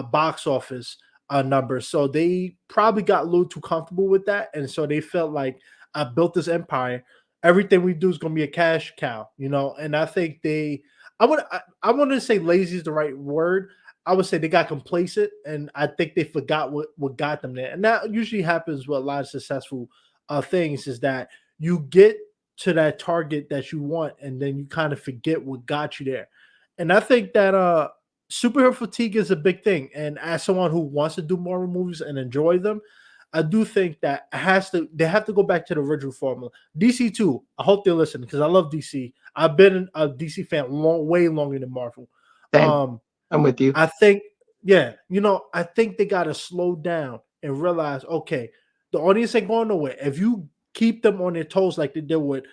box office numbers. So they probably got a little too comfortable with that. And so they felt like I built this empire. Everything we do is going to be a cash cow, and I think I want to say lazy is the right word. I would say they got complacent, and I think they forgot what got them there. And that usually happens with a lot of successful things is that you get to that target that you want, and then you kind of forget what got you there. And I think that superhero fatigue is a big thing. And as someone who wants to do Marvel movies and enjoy them, I do think that they have to go back to the original formula. DC too. I hope they listen because I love DC. I've been a DC fan way longer than Marvel. Same. I'm with you. I think, yeah, I think they got to slow down and realize, okay, the audience ain't going nowhere. If you keep them on their toes like they did with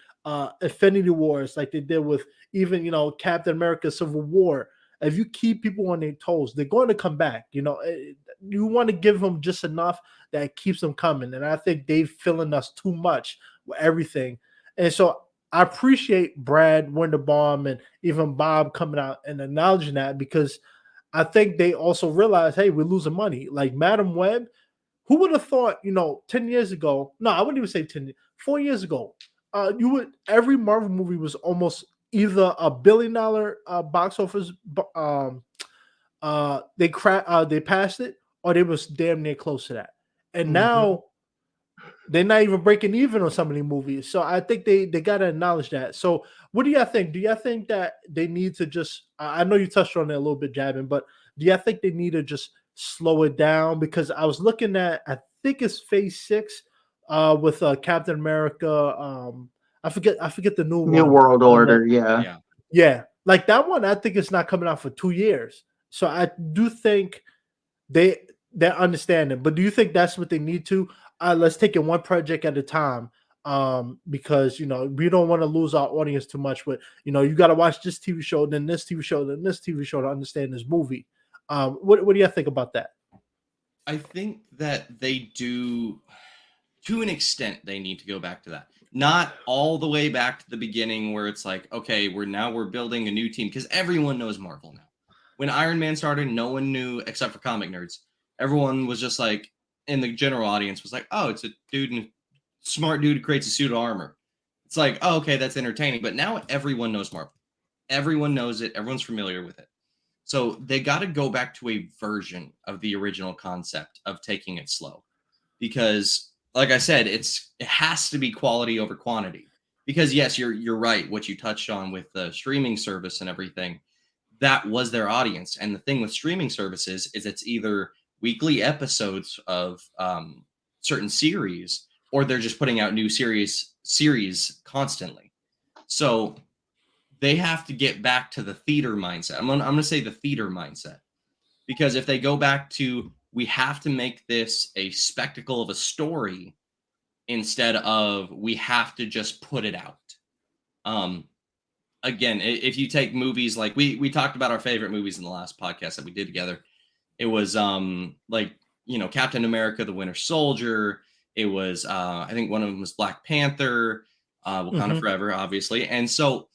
Infinity Wars, like they did with even, Captain America Civil War, if you keep people on their toes, they're going to come back. You want to give them just enough that keeps them coming. And I think they've filling us too much with everything. And so I appreciate Brad Winderbaum and even Bob coming out and acknowledging that because I think they also realize, hey, we're losing money. Like Madam Web, who would have thought, 10 years ago? No, I wouldn't even say 4 years ago. Every Marvel movie was almost either $1 billion box office. They passed it, or they was damn near close to that. And now they're not even breaking even on some of these movies. So I think they gotta acknowledge that. So what do y'all think? Do y'all think that they need to just? I know you touched on it a little bit, Jabyn, but do y'all think they need to just slow it down? Because I was looking at, I think it's Phase 6, with Captain America. I forget the new New one. World Order. Yeah. Yeah, like that one. I think it's not coming out for 2 years. So I do think they're understanding. But do you think that's what they need to? Let's take it one project at a time. Because we don't want to lose our audience too much. But you got to watch this TV show, then this TV show, then this TV show to understand this movie. What do you think about that? I think that they do, to an extent, they need to go back to that. Not all the way back to the beginning where it's like, okay, we're building a new team because everyone knows Marvel now. When Iron Man started, no one knew except for comic nerds. Everyone was just like, in the general audience was like, oh, it's a smart dude who creates a suit of armor. It's like, oh, okay, that's entertaining. But now everyone knows Marvel. Everyone knows it. Everyone's familiar with it. So they got to go back to a version of the original concept of taking it slow. Because, like I said, it has to be quality over quantity. Because, yes, you're right. What you touched on with the streaming service and everything, that was their audience. And the thing with streaming services is it's either weekly episodes of certain series, or they're just putting out new series constantly. So they have to get back to the theater mindset. I'm gonna say the theater mindset, because if they go back to, we have to make this a spectacle of a story instead of we have to just put it out. Um, Again, if you take movies like we talked about our favorite movies in the last podcast that we did together, it was like, you know, Captain America, the Winter Soldier. It was I think one of them was Black Panther, Wakanda Forever, obviously. And so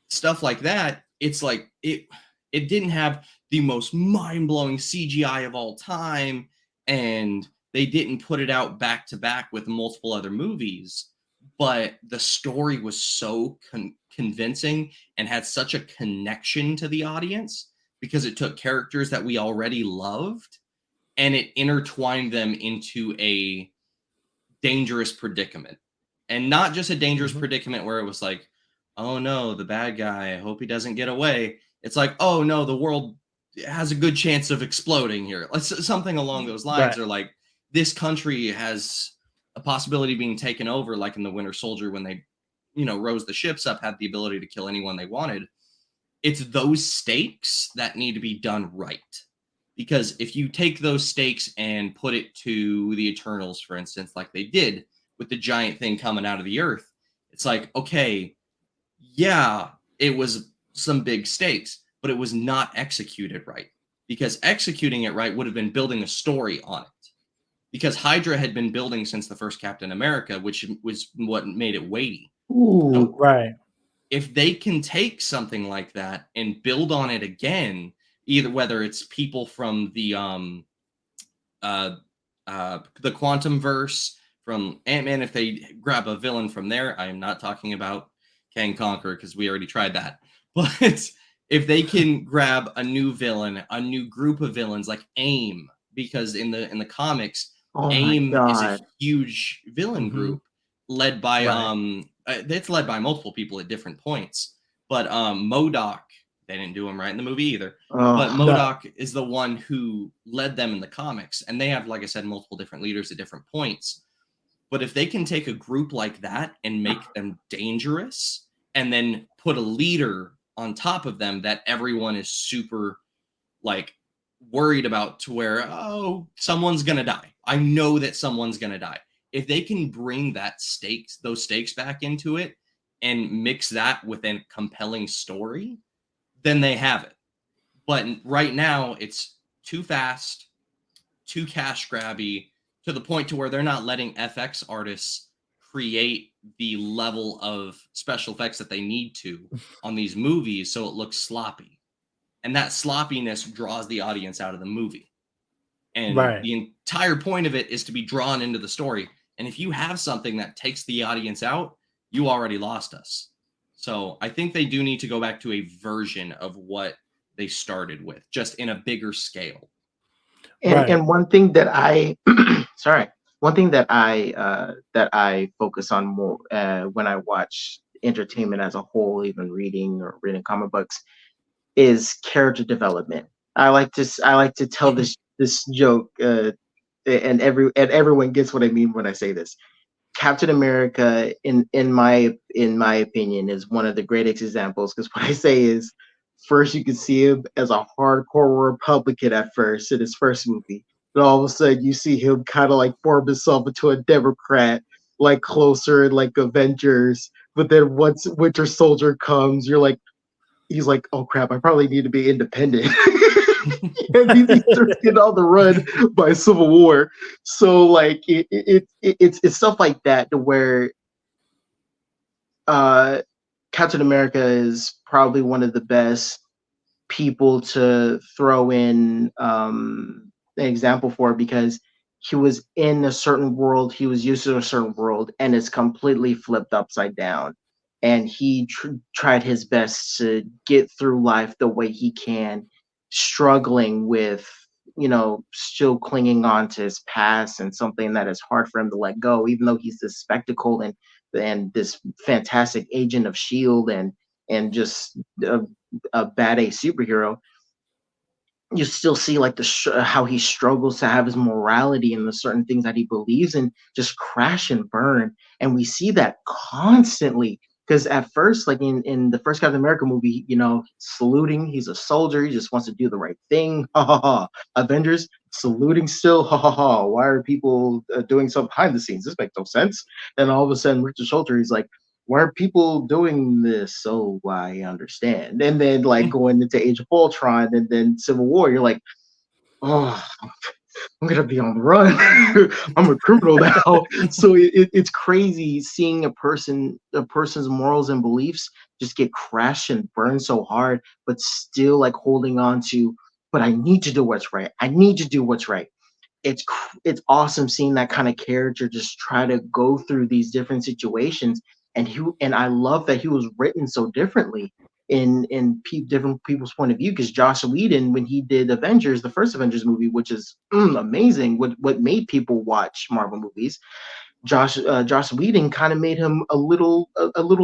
stuff like that, it's like it didn't have the most mind-blowing CGI of all time, and they didn't put it out back to back with multiple other movies, but the story was so convincing and had such a connection to the audience because it took characters that we already loved and it intertwined them into a dangerous predicament. And not just a dangerous predicament where it was like, oh no, the bad guy, I hope he doesn't get away. It's like, oh no, the world has a good chance of exploding here. Something along those lines. Right. Or like, this country has a possibility of being taken over, like in the Winter Soldier when they, you know, rose the ships up, had the ability to kill anyone they wanted. It's those stakes that need to be done right. Because if you take those stakes and put it to the Eternals, for instance, like they did with the giant thing coming out of the earth, it's like, okay, yeah, it was some big stakes, but it was not executed right. Because executing it right would have been building a story on it. Because Hydra had been building since the first Captain America, which was what made it weighty. Ooh, so, right. If they can take something like that and build on it again, either whether it's people from the Quantum Verse, from Ant-Man, if they grab a villain from there, I am not talking about Kang Conqueror because we already tried that. But if they can grab a new villain, a new group of villains like AIM, because in the comics, AIM is a huge villain group led by it's led by multiple people at different points. But MODOK, they didn't do him right in the movie either. But MODOK is the one who led them in the comics, and they have, like I said, multiple different leaders at different points. But if they can take a group like that and make them dangerous, and then put a leader on top of them that everyone is super like worried about, to where, oh, someone's gonna die. I know that someone's gonna die. If they can bring those stakes back into it and mix that with a compelling story, then they have it. But right now it's too fast, too cash grabby, to the point to where they're not letting FX artists create the level of special effects that they need to on these movies, so it looks sloppy. And that sloppiness draws the audience out of the movie. And the entire point of it is to be drawn into the story. And if you have something that takes the audience out, you already lost us. So I think they do need to go back to a version of what they started with, just in a bigger scale. And one thing that I, one thing that I focus on more when I watch entertainment as a whole, even reading comic books, is character development. I like to tell this joke, and everyone gets what I mean when I say this. Captain America, in my opinion, is one of the greatest examples, because what I say is, first you can see him as a hardcore Republican at first in his first movie, but all of a sudden you see him kind of like form himself into a Democrat, like closer, like Avengers. But then once Winter Soldier comes, he's like, oh crap, I probably need to be independent. And he starts getting on the run by Civil War. So like it's stuff like that, to where Captain America is probably one of the best people to throw in an example for, because he was in a certain world, he was used to a certain world, and it's completely flipped upside down. And he tried his best to get through life the way he can, struggling with, still clinging on to his past, and something that is hard for him to let go, even though he's this spectacle and this fantastic agent of S.H.I.E.L.D. and just a badass superhero. You still see like how he struggles to have his morality and the certain things that he believes in just crash and burn. And we see that constantly Because at first, like in the first Captain America movie, saluting, he's a soldier, he just wants to do the right thing. Ha ha ha. Avengers saluting still. Ha ha ha. Why are people doing something behind the scenes? This makes no sense. And all of a sudden, Richard Soldier, he's like, why are people doing this? So I understand. And then like going into Age of Ultron and then Civil War, you're like, oh, I'm gonna be on the run. I'm a criminal now. So it's crazy seeing a person's morals and beliefs just get crashed and burned so hard, but still like holding on to. But I need to do what's right. I need to do what's right. It's awesome seeing that kind of character just try to go through these different situations, and I love that he was written so differently different people's point of view, because Joss Whedon, when he did Avengers, the first Avengers movie, which is amazing, what made people watch Marvel movies, Joss Whedon kind of made him a little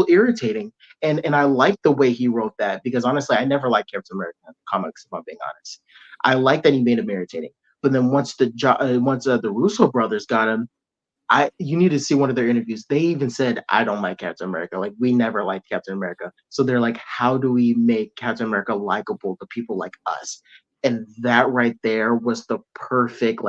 irritating, and I like the way he wrote that, because honestly, I never liked Captain America comics, if I'm being honest. I like that he made him irritating, but then once the Russo brothers got him, you need to see one of their interviews. They even said, I don't like Captain America. Like, we never liked Captain America. So they're like, how do we make Captain America likable to people like us? And that right there was the perfect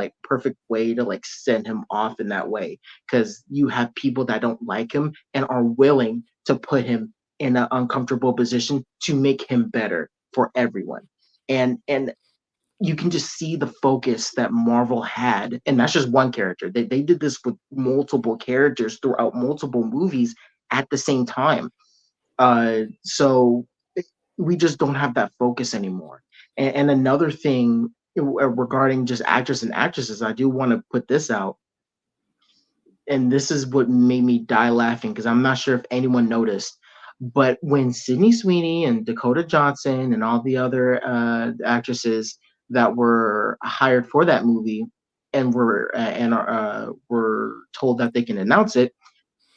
way to like send him off in that way. Because you have people that don't like him and are willing to put him in an uncomfortable position to make him better for everyone. And you can just see the focus that Marvel had, and that's just one character. They did this with multiple characters throughout multiple movies at the same time. So we just don't have that focus anymore. And another thing regarding just actors and actresses, I do want to put this out, and this is what made me die laughing, because I'm not sure if anyone noticed, but when Sydney Sweeney and Dakota Johnson and all the other actresses that were hired for that movie and were told that they can announce it,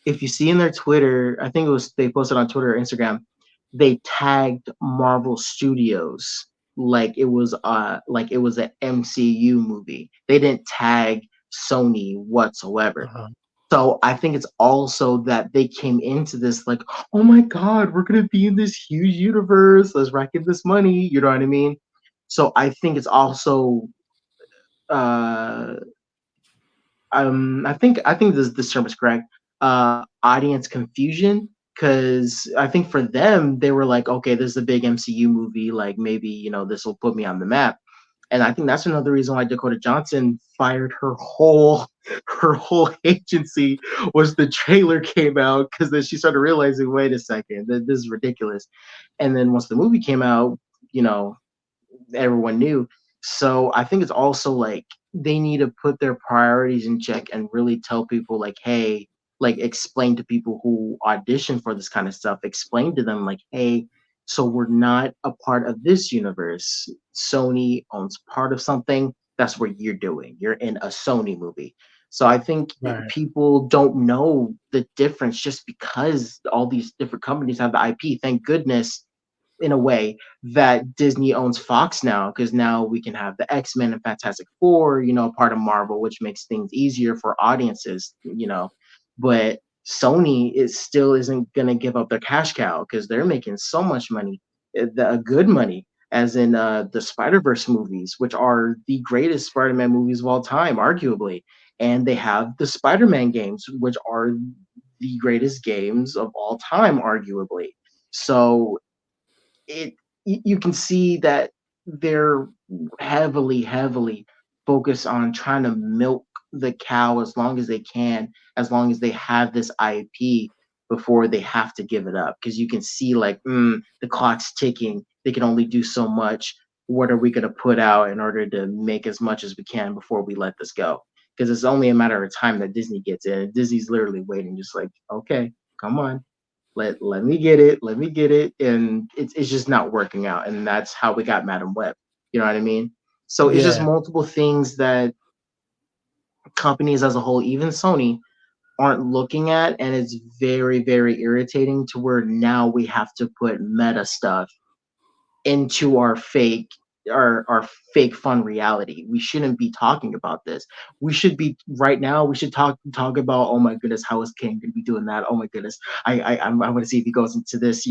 if you see in their Twitter, I think it was they posted on Twitter or Instagram, they tagged Marvel Studios like it was an MCU movie. They didn't tag Sony whatsoever. Uh-huh. So I think it's also that they came into this like, oh my God, we're gonna be in this huge universe. Let's rack in this money. You know what I mean? So I think it's also uh I think this term is correct. Audience confusion, because I think for them they were like, okay, this is a big MCU movie, like maybe this will put me on the map. And I think that's another reason why Dakota Johnson fired her whole agency, was the trailer came out, because then she started realizing, wait a second, this is ridiculous. And then once the movie came out, you know, everyone knew. So I think it's also like they need to put their priorities in check and really tell people like, hey, like explain to people who audition for this kind of stuff, explain to them like, hey, so we're not a part of this universe. Sony owns part of something. That's what you're doing. You're in a Sony movie. So I think Right. people don't know the difference just because all these different companies have the IP. Thank goodness, in a way, that Disney owns Fox now, because now we can have the X-Men and Fantastic Four, part of Marvel, which makes things easier for audiences. But Sony is still isn't gonna give up their cash cow, because they're making so much money, good money, as in the Spider-Verse movies, which are the greatest Spider-Man movies of all time, arguably. And they have the Spider-Man games, which are the greatest games of all time, arguably. So it you can see that they're heavily focused on trying to milk the cow as long as they can, as long as they have this IP, before they have to give it up, because you can see like, the clock's ticking, they can only do so much. What are we going to put out in order to make as much as we can before we let this go? Because it's only a matter of time that Disney gets in. Disney's literally waiting, just like, okay, come on, let me get it, and it's just not working out, and that's how we got Madam Web. You know what I mean? So it's just Yeah. multiple things that companies as a whole, even Sony, aren't looking at, and it's very irritating, to where now we have to put meta stuff into our fake are fake fun reality. We shouldn't be talking about this. We should be right now. We should talk about, oh my goodness, how is King going to be doing that? Oh my goodness, I want to see if he goes into this,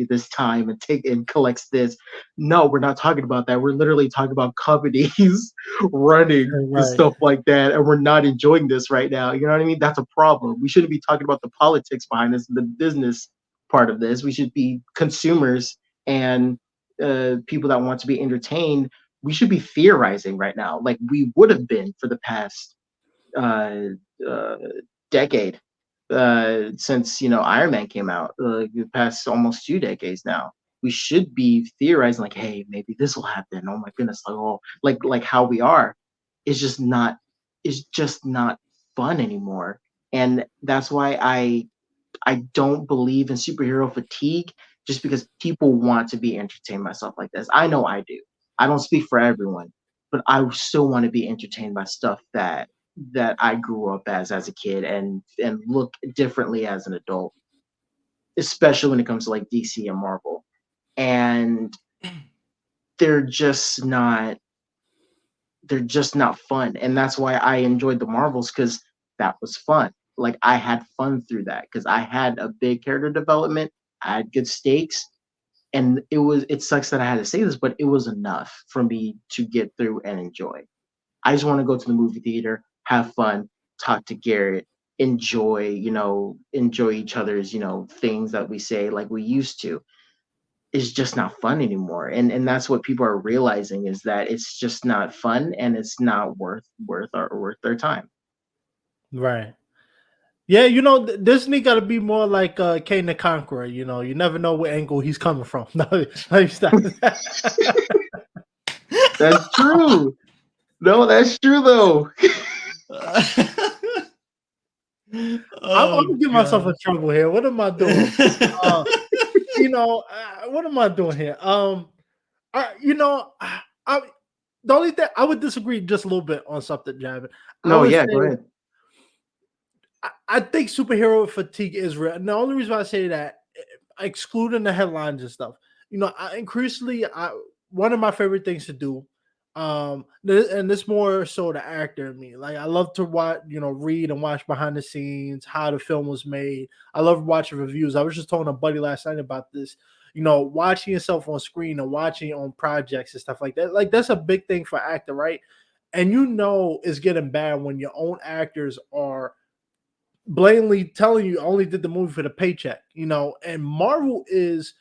this time and collects this. No, we're not talking about that. We're literally talking about companies running and Right. stuff like that, and we're not enjoying this right now. You know what I mean? That's a problem. We shouldn't be talking about the politics behind this, the business part of this. We should be consumers and people that want to be entertained. We should be theorizing right now, like we would have been for the past uh, uh, decade, since Iron Man came out. The past almost 2 decades now. We should be theorizing, like, hey, maybe this will happen. Oh my goodness, like how we are. It's just not. It's just not fun anymore, and that's why I don't believe in superhero fatigue just because people want to be entertained by stuff like this. I know I do. I don't speak for everyone, but I still want to be entertained by stuff that I grew up as a kid and look differently as an adult, especially when it comes to like DC and Marvel. And they're just not they're just not fun. And that's why I enjoyed the Marvels, because that was fun. Like I had fun through that because I had a big character development, I had good stakes, and it sucks that I had to say this, but it was enough for me to get through and enjoy. I just want to go to the movie theater, have fun, talk to Garrett, enjoy each other's, things that we say like we used to. Is just not fun anymore, and that's what people are realizing, is that it's just not fun and it's not worth their time. Right. Yeah, Disney got to be more like Kane the Conqueror. You never know what angle he's coming from. No, stop. That's true. No, that's true though. I'm gonna get myself in trouble here. What am I doing? What am I doing here? The only thing I would disagree just a little bit on something, Jabyn. I No, would yeah, go say ahead. I think superhero fatigue is real. And the only reason why I say that, excluding the headlines and stuff, one of my favorite things to do, and this more so the actor in me. Like I love to watch, read and watch behind the scenes, how the film was made. I love watching reviews. I was just talking to a buddy last night about this. Watching yourself on screen and watching on projects and stuff like that. Like that's a big thing for actor, right? And it's getting bad when your own actors are blatantly telling you only did the movie for the paycheck, and Marvel is,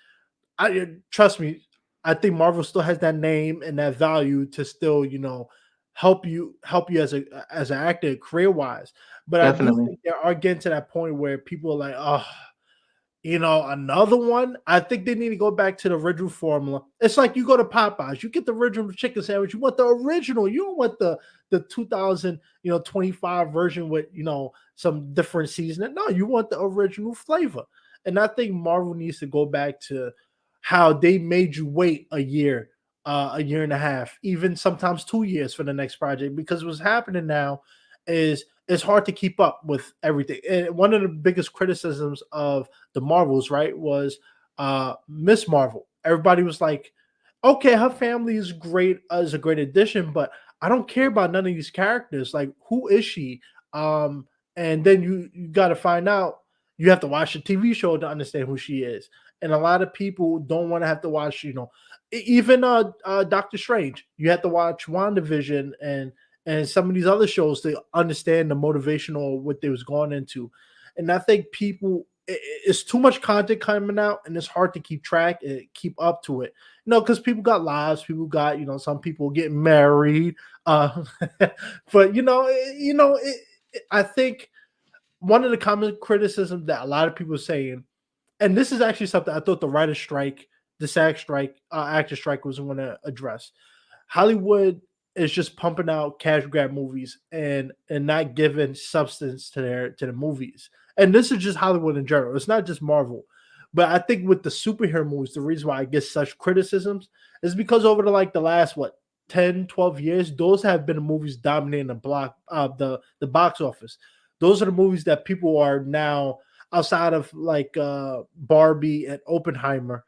I trust me, I think Marvel still has that name and that value to still, help you as an actor career wise. But I do Definitely. think they are getting to that point where people are like, oh, another one. I think they need to go back to the original formula. It's like you go to Popeyes, you get the original chicken sandwich. You want the original. You don't want the 2025 version with some different seasoning. No, you want the original flavor. And I think Marvel needs to go back to how they made you wait a year and a half, even sometimes 2 years for the next project. Because what's happening now is it's hard to keep up with everything. And one of the biggest criticisms of the Marvels, right, was Miss Marvel. Everybody was like, okay, her family is great, is a great addition, but I don't care about none of these characters. Like, who is she? And then you got to find out. You have to watch the TV show to understand who she is. And a lot of people don't want to have to watch, even Doctor Strange. You have to watch WandaVision and some of these other shows to understand the motivational what they was going into. And I think it's too much content coming out, and it's hard to keep track and keep up to it. Because people got lives, people got some people getting married. But I think one of the common criticisms that a lot of people are saying, and this is actually something I thought the writer's strike, the SAG strike, actor strike was going to address. Hollywood is just pumping out cash grab movies and not giving substance to the movies. And this is just Hollywood in general. It's not just Marvel. But I think with the superhero movies, the reason why I get such criticisms is because over the last 10, 12 years, those have been the movies dominating the box office. Those are the movies that people are now, outside of Barbie and Oppenheimer,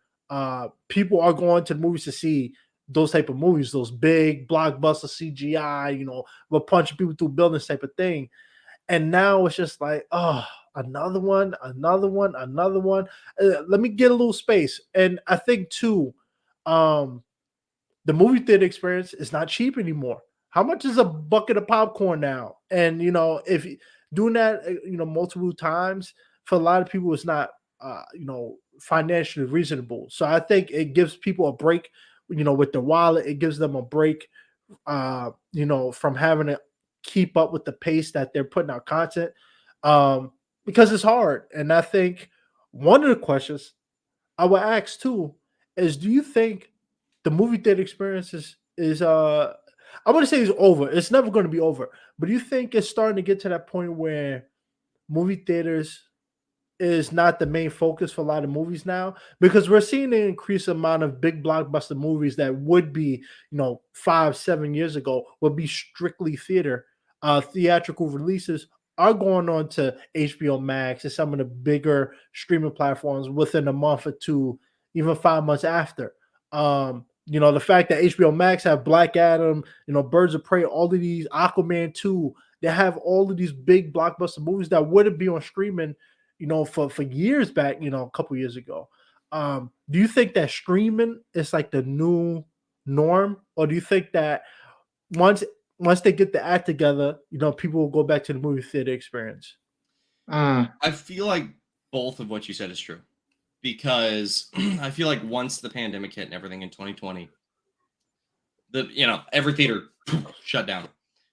people are going to the movies to see those type of movies, those big blockbuster CGI, we're punching people through buildings type of thing. And now it's just like, oh, another one. Let me get a little space. And I think too, the movie theater experience is not cheap anymore. How much is a bucket of popcorn now? And if doing that, multiple times for a lot of people, it's not, financially reasonable. So I think it gives people a break, with the wallet. It gives them a break, from having to keep up with the pace that they're putting out content, because it's hard. And I think one of the questions I would ask too is, do you think the movie theater experience is I want to say it's over. It's never going to be over. But do you think it's starting to get to that point where movie theaters is not the main focus for a lot of movies now? Because we're seeing an increased amount of big blockbuster movies that would be, 5-7 years ago would be strictly theatrical releases are going on to HBO Max and some of the bigger streaming platforms within a month or two, even 5 months after. The fact that HBO Max have Black Adam, Birds of Prey, all of these, Aquaman 2, they have all of these big blockbuster movies that wouldn't be on streaming, for years back, a couple years ago. Do you think that streaming is like the new norm, or do you think that once they get the act together, people will go back to the movie theater experience? I feel like both of what you said is true, because I feel like once the pandemic hit and everything in 2020, every theater shut down.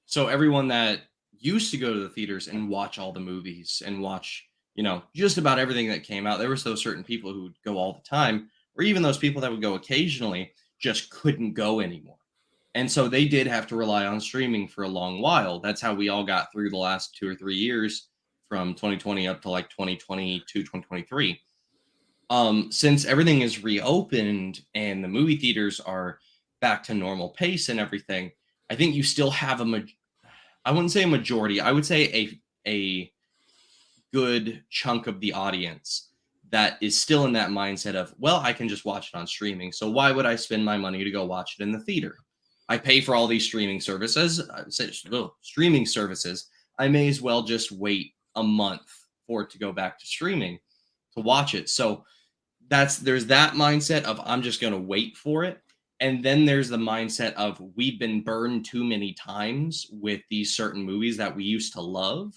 So everyone that used to go to the theaters and watch all the movies and watch, just about everything that came out, there was those certain people who would go all the time, or even those people that would go occasionally just couldn't go anymore. And so they did have to rely on streaming for a long while. That's how we all got through the last 2 or 3 years, from 2020 up to like 2022, 2023. Since everything is reopened and the movie theaters are back to normal pace and everything, I think you still have I wouldn't say a majority, I would say a good chunk of the audience that is still in that mindset of, well, I can just watch it on streaming. So why would I spend my money to go watch it in the theater? I pay for all these streaming services. I may as well just wait a month for it to go back to streaming to watch it. So there's that mindset of, I'm just going to wait for it. And then there's the mindset of, we've been burned too many times with these certain movies that we used to love.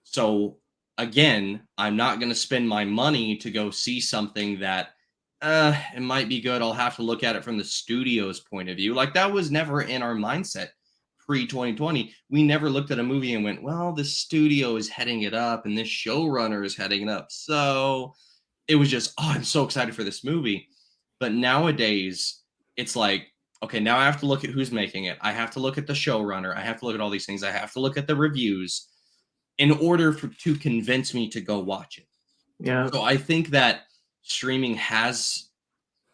So again, I'm not going to spend my money to go see something that it might be good. I'll have to look at it from the studio's point of view. Like, that was never in our mindset pre-2020. We never looked at a movie and went, well, this studio is heading it up and this showrunner is heading it up. So it was just, oh, I'm so excited for this movie. But nowadays, it's like, okay, now I have to look at who's making it. I have to look at the showrunner. I have to look at all these things. I have to look at the reviews in order to convince me to go watch it. Yeah. So I think that streaming has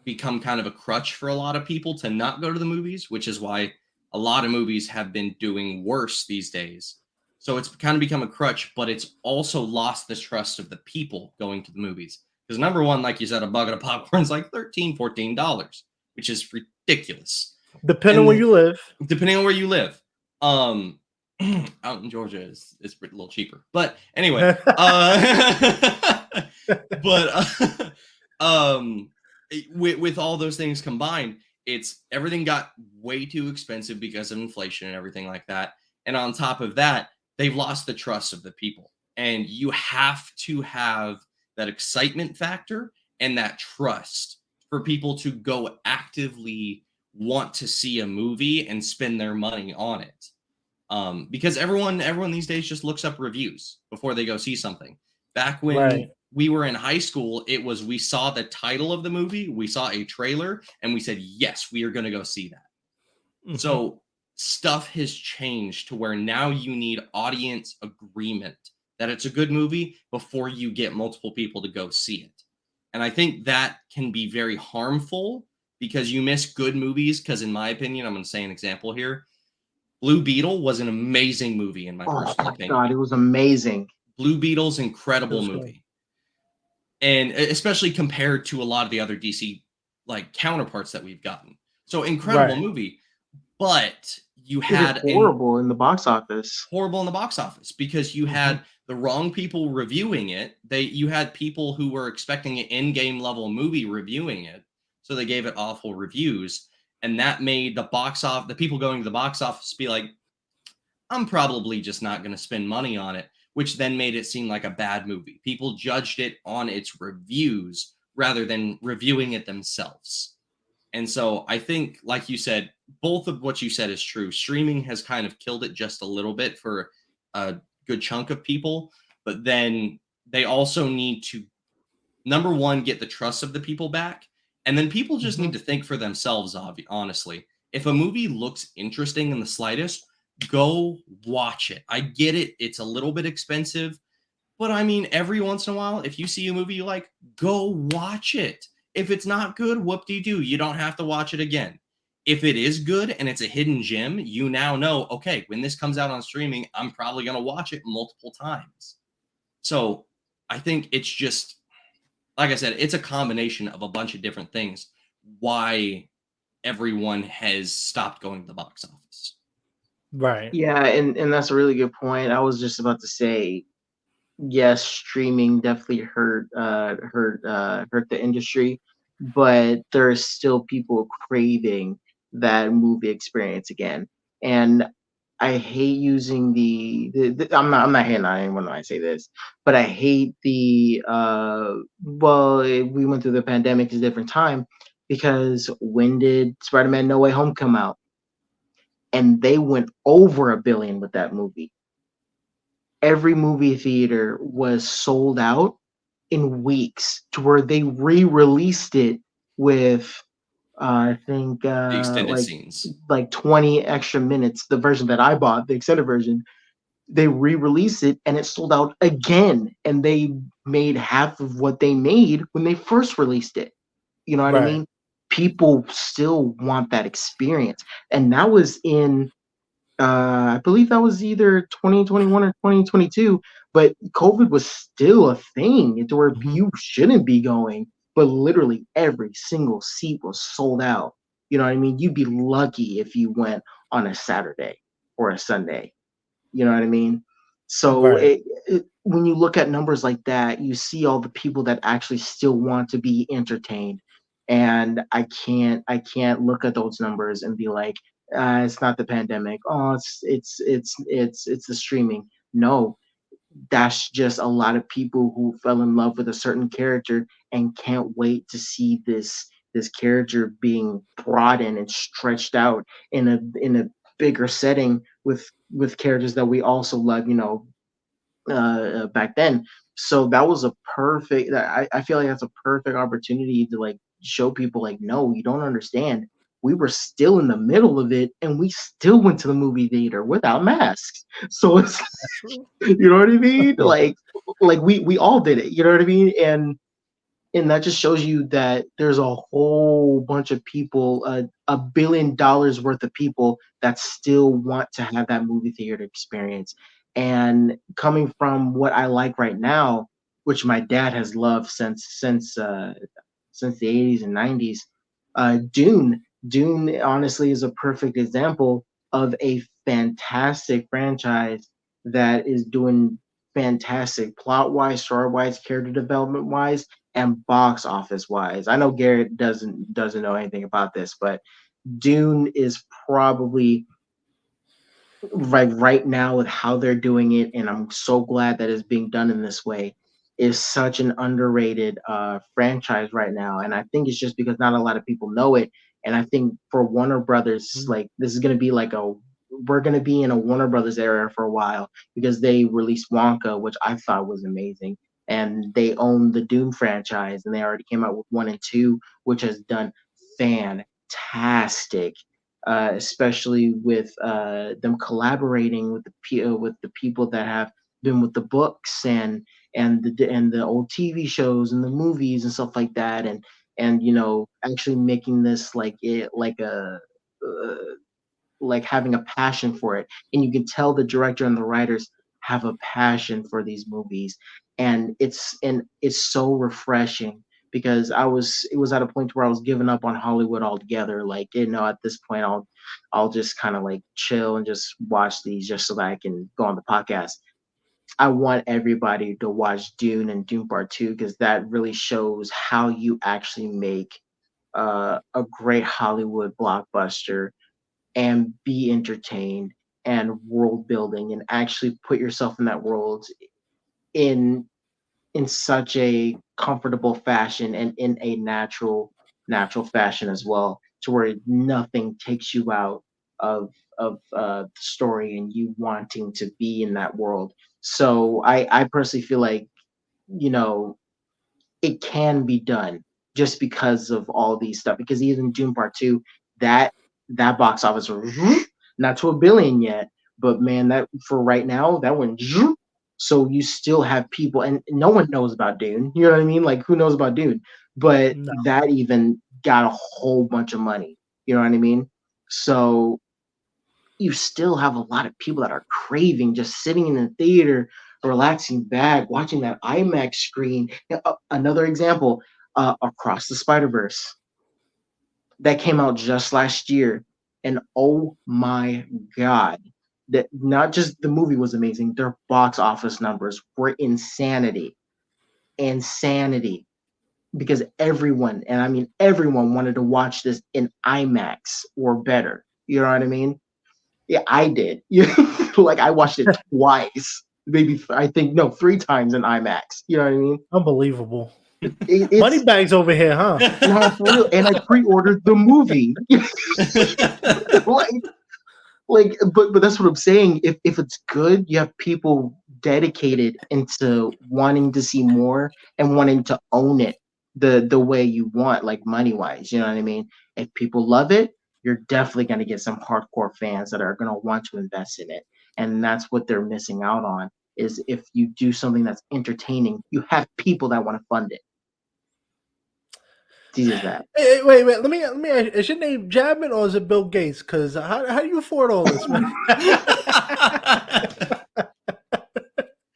become kind of a crutch for a lot of people to not go to the movies, which is why a lot of movies have been doing worse these days. So it's kind of become a crutch, but it's also lost the trust of the people going to the movies. Because number one, like you said, a bucket of popcorn is like $13, $14, which is ridiculous. Depending on where you live. Depending on where you live. Out in Georgia, it's a little cheaper. But anyway, with all those things combined, everything got way too expensive because of inflation and everything like that. And on top of that, they've lost the trust of the people. And you have to have that excitement factor and that trust for people to go actively want to see a movie and spend their money on it. Because everyone these days just looks up reviews before they go see something. Back when we were in high school, it was, we saw the title of the movie, we saw a trailer, and we said, yes, we are going to go see that. Mm-hmm. So stuff has changed to where now you need audience agreement that it's a good movie before you get multiple people to go see it. And I think that can be very harmful because you miss good movies. Because in my opinion, I'm going to say an example here. Blue Beetle was an amazing movie in my personal opinion. God, it was amazing. Blue Beetle's incredible movie. And especially compared to a lot of the other DC like counterparts that we've gotten. So incredible Right. movie, but you It did had horrible in the box office. horrible in the box office because you Mhm. had the wrong people reviewing it. You had people who were expecting an in-game level movie reviewing it, so they gave it awful reviews, and that made the people going to the box office be like, I'm probably just not going to spend money on it, which then made it seem like a bad movie. People judged it on its reviews rather than reviewing it themselves. And so I think, like you said, both of what you said is true. Streaming has kind of killed it just a little bit for a good chunk of people, but then they also need to, number one, get the trust of the people back. And then people just need Mhm. to think for themselves, honestly. If a movie looks interesting in the slightest, go watch it. I get it. It's a little bit expensive, but I mean, every once in a while, if you see a movie you like, go watch it. If it's not good, whoop-de-doo. You don't have to watch it again. If it is good and it's a hidden gem, you now know, okay, when this comes out on streaming, I'm probably going to watch it multiple times. So I think it's just, like I said, it's a combination of a bunch of different things why everyone has stopped going to the box office. Right. Yeah, and that's a really good point. I was just about to say, yes, streaming definitely hurt the industry, but there are still people craving that movie experience again. And I hate using I'm not hating on anyone when I say this, but I hate we went through the pandemic, it's a different time, because when did Spider-Man No Way Home come out? And they went over a billion with that movie. Every movie theater was sold out in weeks, to where they re-released it with I think The extended scenes. like 20 extra minutes. The version that I bought, the extended version, they re-released it and it sold out again, and they made half of what they made when they first released it. You know what I Right. mean? People still want that experience, and that was in I believe that was either 2021 or 2022, but COVID was still a thing to where Mhm. you shouldn't be going, but literally every single seat was sold out. You know what I mean? You'd be lucky if you went on a Saturday or a Sunday. You know what I mean? So Right. when you look at numbers like that, you see all the people that actually still want to be entertained. And I can't look at those numbers and be like, it's not the pandemic. Oh, it's the streaming. No, that's just a lot of people who fell in love with a certain character and can't wait to see this character being broadened and stretched out in a bigger setting with characters that we also love, back then. So that was a perfect. I feel like that's a perfect opportunity to like show people like, no, you don't understand. We were still in the middle of it, and we still went to the movie theater without masks. So it's That's true. you know what I mean? Like we all did it. You know what I mean? And that just shows you that there's a whole bunch of people, $1 billion worth of people that still want to have that movie theater experience. And coming from what I like right now, which my dad has loved since the 80s and 90s, Dune honestly is a perfect example of a fantastic franchise that is doing fantastic plot wise, story wise, character development wise, and box office wise. I know Garrett doesn't know anything about this, but Dune is probably right now with how they're doing it, and I'm so glad that it's being done in this way. Is such an underrated franchise right now, and I think it's just because not a lot of people know it. And I think for Warner Brothers, Mhm. like this is gonna be like a we're gonna be in a Warner Brothers era for a while, because they released Wonka, which I thought was amazing, and they own the Dune franchise, and they already came out with one and two, which has done fantastic, especially with them collaborating with with the people that have been with the books and the old TV shows and the movies and stuff like that, and actually making this like it uh, like having a passion for it, and you can tell the director and the writers have a passion for these movies, and it's so refreshing because it was at a point where I was giving up on Hollywood altogether. Like, at this point, I'll just kind of like chill and just watch these just so that I can go on the podcast. I want everybody to watch Dune and Dune Part Two, because that really shows how you actually make a great Hollywood blockbuster and be entertained and world building and actually put yourself in that world in such a comfortable fashion and in a natural fashion as well, to where nothing takes you out of the story and you wanting to be in that world. So I personally feel like, you know it can be done just because of all these stuff. Because even Dune Part Two, that that box office was not to a billion yet, but man, that for right now, that went. So you still have people, and no one knows about Dune. You know what I mean? Like, who knows about Dune? But No. that even got a whole bunch of money. You know what I mean? So you still have a lot of people that are craving just sitting in the theater, relaxing back, watching that IMAX screen. Another example, Across the Spider Verse, that came out just last year, and oh my god, that not just the movie was amazing, their box office numbers were insanity, because everyone, and I mean everyone, wanted to watch this in IMAX or better. You know what I mean? Yeah, I did. Like, I watched it twice, maybe I think no, three times in IMAX. You know what I mean? Unbelievable. It's Money bags over here, huh? not for real. And I pre-ordered the movie. like, but that's what I'm saying. If it's good, you have people dedicated into wanting to see more and wanting to own it the way you want, like money wise. You know what I mean? If people love it, you're definitely going to get some hardcore fans that are going to want to invest in it, and that's what they're missing out on. Is if you do something that's entertaining, you have people that want to fund it. It's easy as that. Hey, wait. Let me ask you, is your name Jabyn or is it Bill Gates? Because how do you afford all this, man?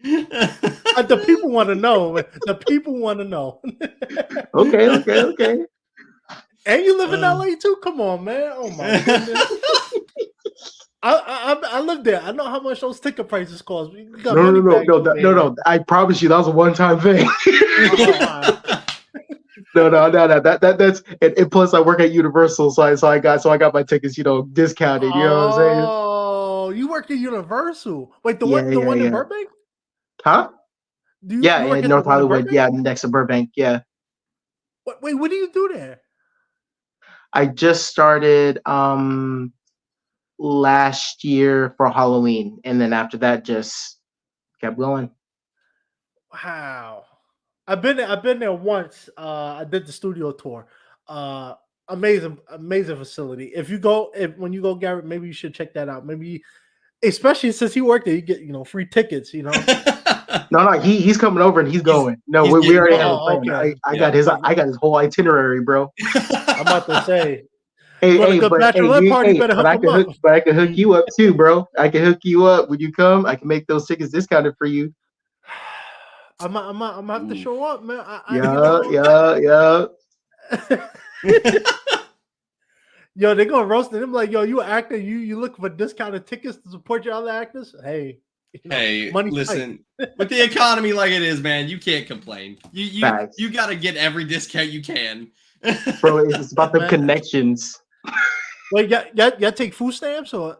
The people want to know. Man. The people want to know. Okay. And you live in LA too? Come on, man. Oh my goodness. I live there. I know how much those ticket prices cost. You got No. I promise you, that was a one-time thing. No. That's and plus I work at Universal, so I got my tickets, discounted. You know what I'm saying? Oh, you work at Universal. Wait, the Yeah, one in yeah. Burbank? Huh? You Yeah, work in at North the one in Hollywood. Burbank? Yeah, next to Burbank. Yeah. Wait, what do you do there? I just started last year for Halloween, and then after that, just kept going. Wow. I've been there once. I did the studio tour. Amazing facility. When you go, Garrett, maybe you should check that out. Maybe, especially since he worked there, you get free tickets. No, he's coming over and he's going. No, he's we getting already going. have a plan. Okay. I got his whole itinerary, bro. I'm about to say, Hey, want a good bachelorette party? Better hook him up. But I can hook you up too, bro. I can hook you up when you come. I can make those tickets discounted for you. I'm gonna have to show up, man. Yeah. Yo, they're gonna roast him like, yo, you an actor, you looking for discounted tickets to support your other actors? Hey, money. Listen, with the economy like it is, man, you can't complain. You got to get every discount you can. Bro, it's about the connections. Wait, y'all take food stamps or?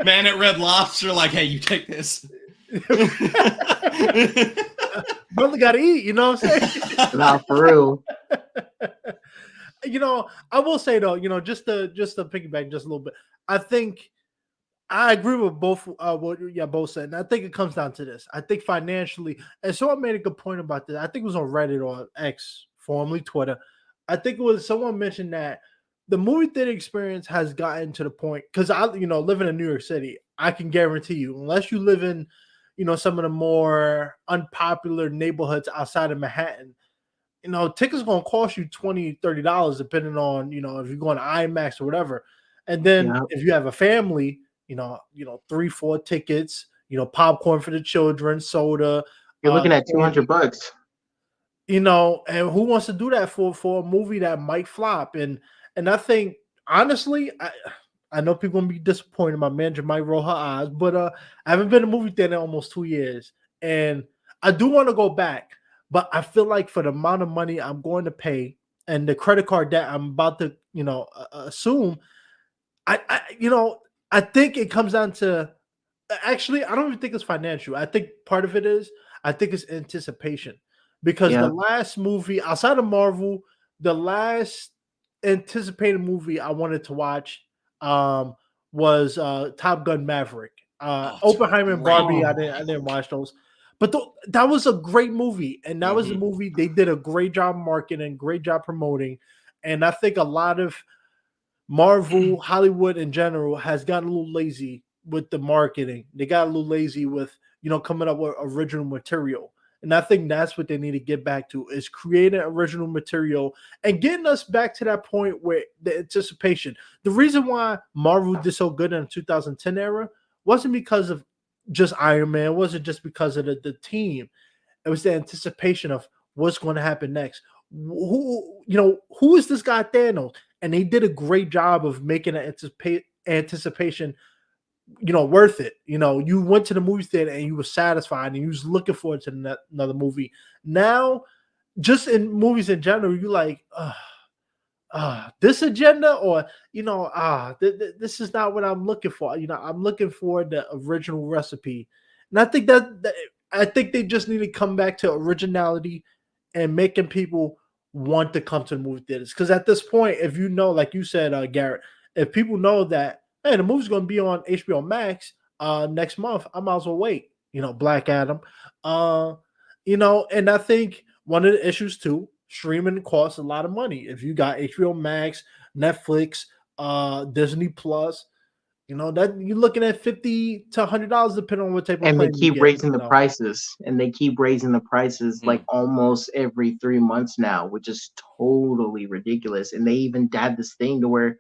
Man at Red Lobster, like, hey, you take this. Brother got to eat, you know what I'm saying? Nah, for real. I will say though, just to piggyback just a little bit, I think I agree with both what you both said, and I think it comes down to this. I think financially, and someone made a good point about this. I think it was on Reddit or X, formerly Twitter. I think it was someone mentioned that the movie theater experience has gotten to the point, because I, living in New York City, I can guarantee you, unless you live in, some of the more unpopular neighborhoods outside of Manhattan, tickets going to cost you $20, $30, depending on, if you're going to IMAX or whatever. And then if you have a family, 3, 4 tickets, popcorn for the children, soda, You're looking at candy. $200. You know, and who wants to do that for a movie that might flop? And I think honestly, I know people gonna be disappointed. My manager might roll her eyes, but I haven't been to a movie theater in almost 2 years, and I do want to go back, but I feel like for the amount of money I'm going to pay and the credit card debt I'm about to, assume, I think it comes down to actually, I don't even think it's financial. I think part of it is I think it's anticipation because the Yeah. last movie outside of Marvel, the last anticipated movie I wanted to watch was Top Gun Maverick. Oh, it's Oppenheimer and great. Barbie, I didn't watch those. But that was a great movie, and that was a movie they did a great job marketing, great job promoting, and I think a lot of Marvel, Hollywood in general has gotten a little lazy with the marketing. They got a little lazy with, coming up with original material. And I think that's what they need to get back to is creating original material and getting us back to that point where the anticipation. The reason why Marvel did so good in the 2010 era wasn't because of just Iron Man, it wasn't just because of the team. It was the anticipation of what's going to happen next. Who is this guy Thanos? And he did a great job of making an anticipation, worth it. You went to the movie theater and you were satisfied and you was looking forward to another movie. Now, just in movies in general, you like, this agenda or this is not what I'm looking for. I'm looking for the original recipe, and I think I think they just need to come back to originality and making people want to come to the movie theaters. Because at this point, if like you said, Garrett, if people know that hey, the movie's going to be on HBO Max next month, I might as well wait. Black Adam, and I think one of the issues too, streaming costs a lot of money. If you got HBO Max, Netflix, Disney Plus, that you're looking at $50 to $100 depending on what type of And they plan you keep get. raising the prices, like almost every 3 months now, which is totally ridiculous. And they even had this thing to where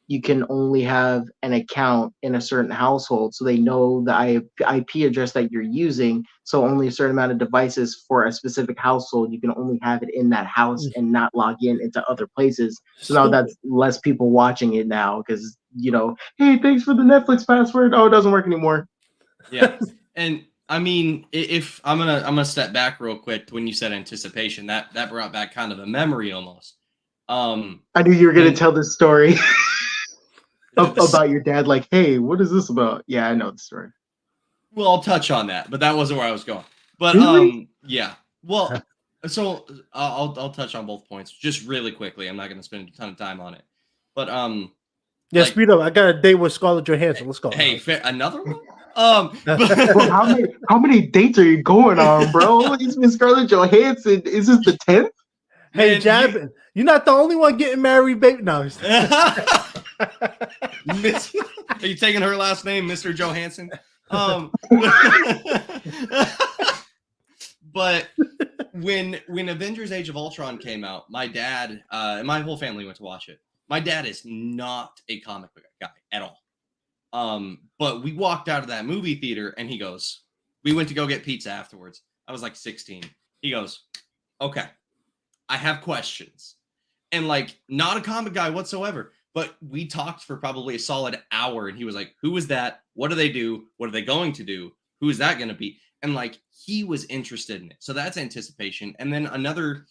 you can only have an account in a certain household, so they know the IP address that you're using. So only a certain amount of devices for a specific household, you can only have it in that house and not log in into other places. So now that's less people watching it now because hey, thanks for the Netflix password. Oh, it doesn't work anymore. Yeah, and I mean, if I'm gonna step back real quick when you said anticipation, that brought back kind of a memory almost. I knew you were gonna tell this story. About your dad, like, hey, what is this about? Yeah, I know the story. Well, I'll touch on that, but that wasn't where I was going. But really? Yeah. Well, so I'll touch on both points just really quickly. I'm not going to spend a ton of time on it, but yeah, speed up. I got a date with Scarlett Johansson. Let's go. Hey, another one? Bro, how many dates are you going on, bro? It's Miss Scarlett Johansson. Is this the 10th? Hey, Jabyn, you're not the only one getting married, baby. No. Are you taking her last name, Mr. Johansson? But when Avengers Age of Ultron came out, my dad and my whole family went to watch it. My dad is not a comic book guy at all. But we walked out of that movie theater and he goes, we went to go get pizza afterwards. I was like 16. He goes, okay, I have questions. And like, not a comic guy whatsoever. But we talked for probably a solid hour and he was like, who is that? What do they do? What are they going to do? Who is that going to be? And like, he was interested in it. So that's anticipation. And then another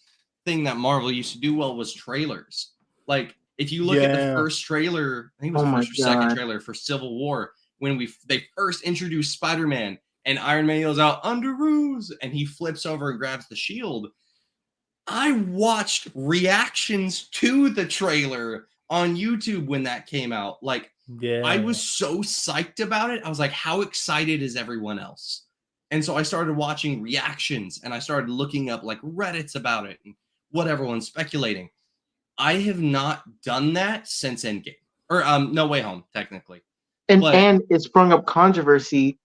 thing that Marvel used to do well was trailers. Like, if you look at the first trailer, I think it was the first or second trailer for Civil War, when they first introduced Spider-Man and Iron Man yells out, Underoos, and he flips over and grabs the shield. I watched reactions to the trailer on YouTube when that came out. Like, I was so psyched about it. I was like, how excited is everyone else? And so I started watching reactions and I started looking up like Reddits about it and what everyone's speculating. I have not done that since Endgame or No Way Home, technically. And it sprung up controversy,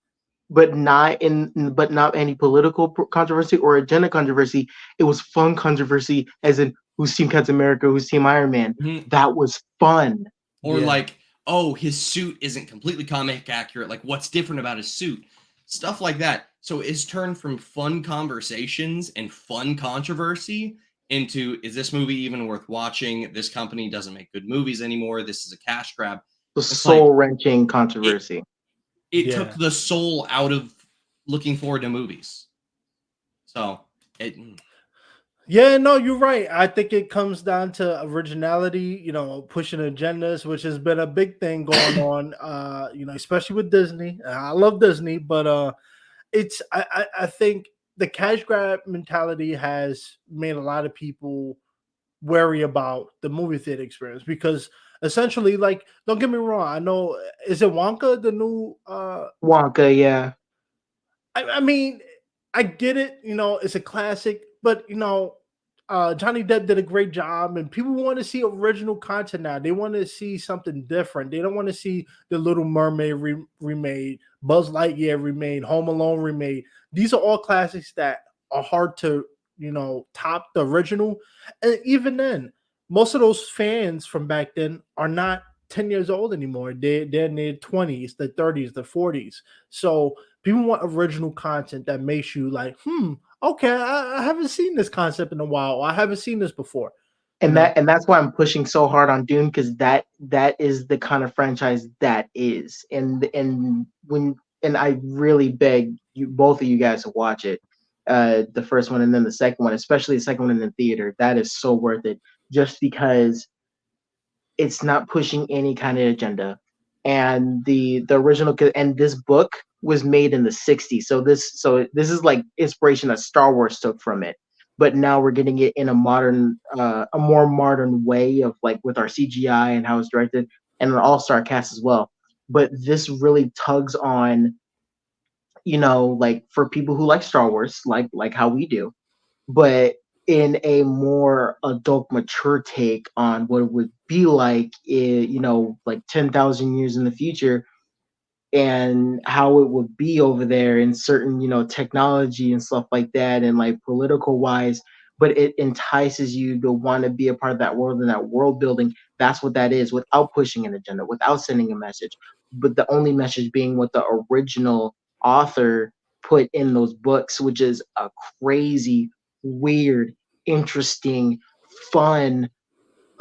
but not any political controversy or agenda controversy. It was fun controversy, as in who's Team Captain America, who's Team Iron Man. Mm-hmm. That was fun. Or like, oh, his suit isn't completely comic accurate. Like, what's different about his suit? Stuff like that. So it's turned from fun conversations and fun controversy into, is this movie even worth watching? This company doesn't make good movies anymore. This is a cash grab. The It's like soul-wrenching it controversy. it took Yeah. the soul out of looking forward to movies. So it Yeah, no, you're right. I think it comes down to originality, pushing agendas, which has been a big thing going on, especially with Disney. I love Disney, but I think the cash grab mentality has made a lot of people wary about the movie theater experience because essentially, like, don't get me wrong, I know, is it Wonka, the new Wonka, yeah. I mean, I get it. It's a classic, but Johnny Depp did a great job, and people want to see original content now. They want to see something different. They don't want to see the Little Mermaid remade, Buzz Lightyear remade, Home Alone remade. These are all classics that are hard to top the original. And even then, most of those fans from back then are not 10 years old anymore. They're in their 20s, the 30s, the 40s. So people want original content that makes you like, okay, I haven't seen this concept in a while. I haven't seen this before. You And know, that's why I'm pushing so hard on Dune, because that is the kind of franchise that is. And I really beg you, both of you guys, to watch it. The first one and then the second one, especially the second one in the theater. That is so worth it, just because it's not pushing any kind of agenda. And the original, and this book was made in the 60s, so this is like inspiration that Star Wars took from it, but now we're getting it in a more modern way, of like with our CGI and how it's directed, and an all-star cast as well. But this really tugs on, like, for people who like Star Wars, like how we do, but in a more adult, mature take on what it would be like, like 10,000 years in the future, and how it would be over there in certain, technology and stuff like that, and like political wise. But it entices you to want to be a part of that world and that world building. That's what that is, without pushing an agenda, without sending a message, but the only message being what the original author put in those books, which is a crazy, weird, interesting, fun,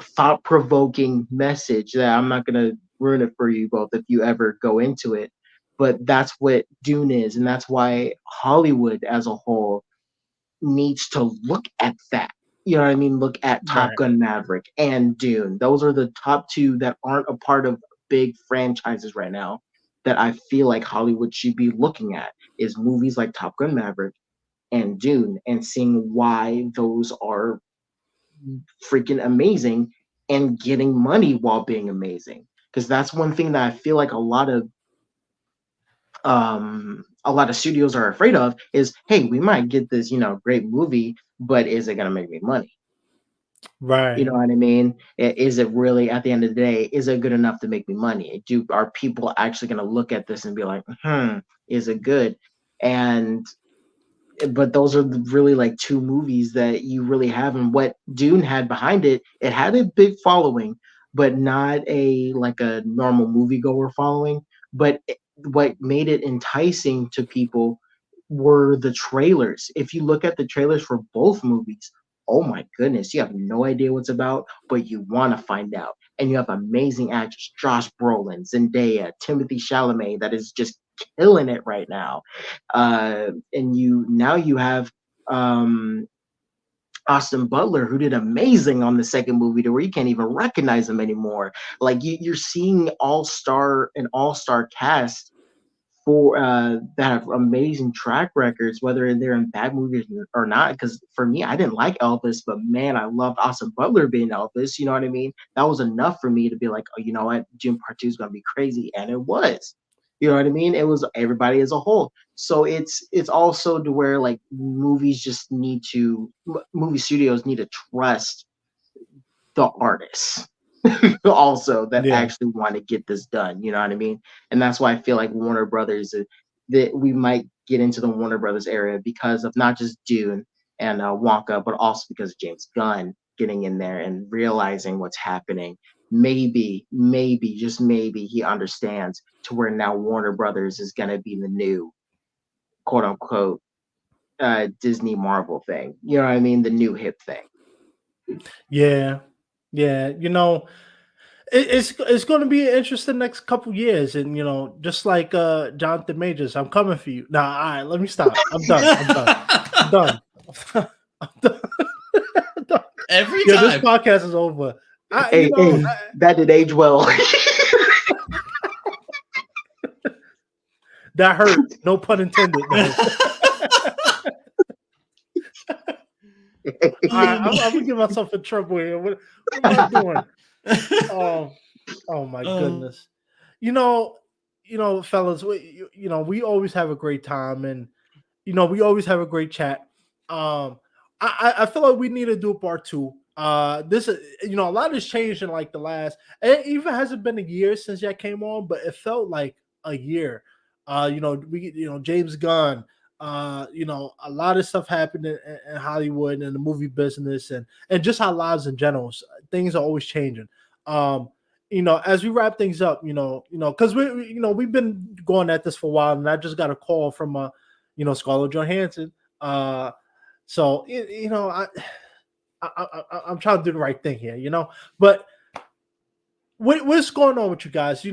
thought-provoking message that I'm not going to ruin it for you both if you ever go into it. But that's what Dune is, and that's why Hollywood as a whole needs to look at that. You know what I mean? Look at Top right, Gun Maverick and Dune. Those are the top two that aren't a part of big franchises right now, that I feel like Hollywood should be looking at, is movies like Top Gun Maverick and Dune, and seeing why those are freaking amazing and getting money while being amazing. Because that's one thing that I feel like a lot of studios are afraid of is, hey, we might get this, great movie, but is it gonna make me money? You right, know what I mean? Is it really, at the end of the day, is it good enough to make me money? Are people actually gonna look at this and be like, is it good? And but those are really like two movies that you really have. And what Dune had behind it, it had a big following, but not a like a normal moviegoer following. But what made it enticing to people were the trailers. If you look at the trailers for both movies, oh my goodness, you have no idea what's about, but you want to find out. And you have amazing actors: Josh Brolin, Zendaya, Timothy Chalamet, that is just killing it right now. And you have um, Austin Butler, who did amazing on the second movie, to where you can't even recognize him anymore. Like, you're seeing an all star cast for that have amazing track records, whether they're in bad movies or not. Because for me, I didn't like Elvis, but man, I loved Austin Butler being Elvis. You know what I mean? That was enough for me to be like, oh, you know what, Jim Part Two is gonna be crazy, and it was. You know what I mean? It was everybody as a whole. So it's also to where, like, movie studios need to trust the artists also, that yeah, actually want to get this done. You know what I mean? And that's why I feel like Warner Brothers, that we might get into the Warner Brothers area, because of not just Dune and Wonka, but also because of James Gunn getting in there and realizing what's happening. Maybe, just maybe, he understands to where now Warner Brothers is going to be the new quote unquote Disney Marvel thing. You know what I mean? The new hip thing. Yeah, yeah. It's going to be an interesting next couple years, and just like Jonathan Majors, I'm coming for you. Nah, all right, let me stop. I'm done. I'm done. I'm done. I'm done. I'm done. Every Yeah, this time. podcast is over. Hey, that did age well. That hurt. No pun intended. All right, I'm gonna give myself a trouble here. What am I doing? Oh my goodness. Fellas, we always have a great time, and we always have a great chat. I feel like we need to do a part two. This is, a lot has changed in like the last. It even hasn't been a year since y'all came on, but it felt like a year. James Gunn. A lot of stuff happened in Hollywood and the movie business, and just our lives in general. Things are always changing. As we wrap things up, because we've been going at this for a while, and I just got a call from Scarlett Johansson. So I'm trying to do the right thing here, But what's going on with you guys?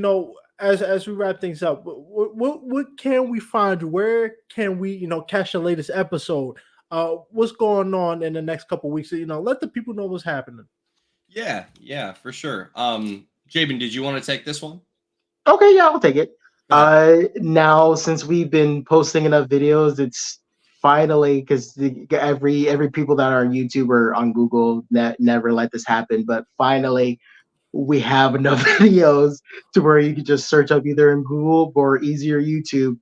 As we wrap things up, what can we find? Where can we catch the latest episode? What's going on in the next couple of weeks? Let the people know what's happening. Yeah, for sure. Jabyn, did you want to take this one? Okay, yeah, I'll take it. Now, since we've been posting enough videos, it's finally, because every people that are on YouTube or on Google never let this happen, but finally we have enough videos to where you can just search up either in Google or easier YouTube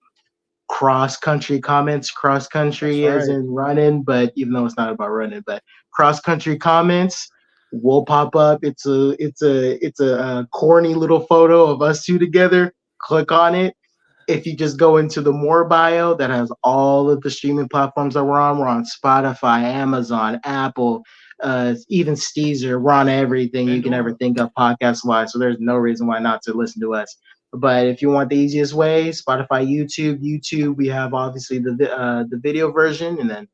cross country comments. Cross country as in running, but even though it's not about running, but cross country comments will pop up. It's a corny little photo of us two together. Click on it. If you just go into the more bio, that has all of the streaming platforms that we're on Spotify, Amazon, Apple, even Steezer. We're on everything you can ever think of podcast wise. So there's no reason why not to listen to us. But if you want the easiest way, Spotify, YouTube, we have obviously the video version, and then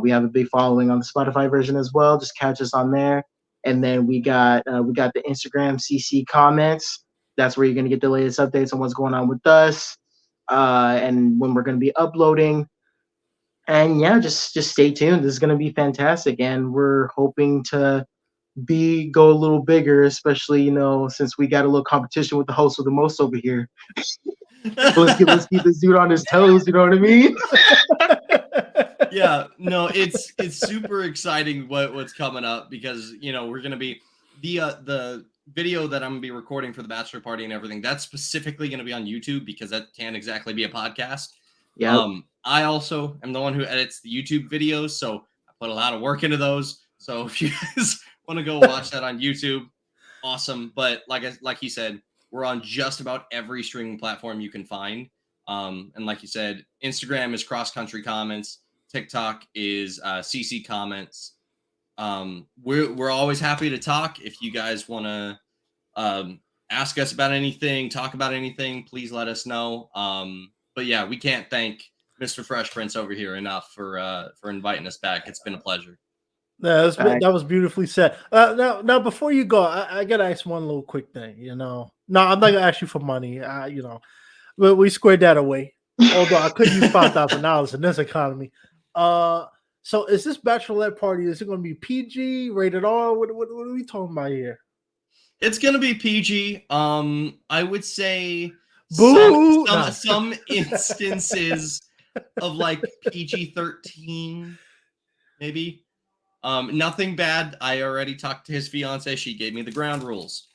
we have a big following on the Spotify version as well. Just catch us on there. And then we got the Instagram CC comments. That's where you're going to get the latest updates on what's going on with us, and when we're going to be uploading. And yeah, just stay tuned. This is going to be fantastic, and we're hoping to go a little bigger, especially since we got a little competition with the host of the most over here. let's keep this dude on his toes. You know what I mean? Yeah, no, it's super exciting what's coming up, because we're gonna be the video that I'm gonna be recording for the bachelor party and everything. That's specifically gonna be on YouTube, because that can't exactly be a podcast. Yeah. I also am the one who edits the YouTube videos, so I put a lot of work into those. So if you guys want to go watch that on YouTube, awesome. But like he said, we're on just about every streaming platform you can find. And like you said, Instagram is Cross Country Comments. TikTok is CC Comments. We're always happy to talk. If you guys want to ask us about anything, talk about anything, please let us know. But yeah, we can't thank Mr. Fresh Prince over here enough for inviting us back. It's been a pleasure. Yeah, that was beautifully said. Now, before you go, I gotta ask one little quick thing. No, I'm not gonna ask you for money. But we squared that away. Although I could use $5,000 in this economy. So is this bachelorette party? Is it going to be PG, rated R? What are we talking about here? It's going to be PG. I would say some instances of like PG-13, maybe. Nothing bad. I already talked to his fiance. She gave me the ground rules.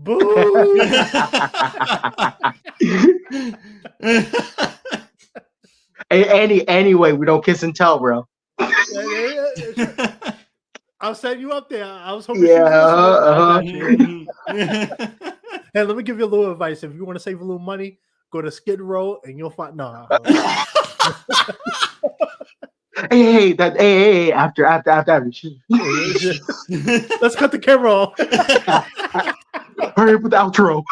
Boo! Anyway, we don't kiss and tell, bro. I'll set you up there. I was hoping. Yeah. Hey, let me give you a little advice. If you want to save a little money, go to Skid Row and you'll find Hey, after. Let's cut the camera off. Hurry up with the outro.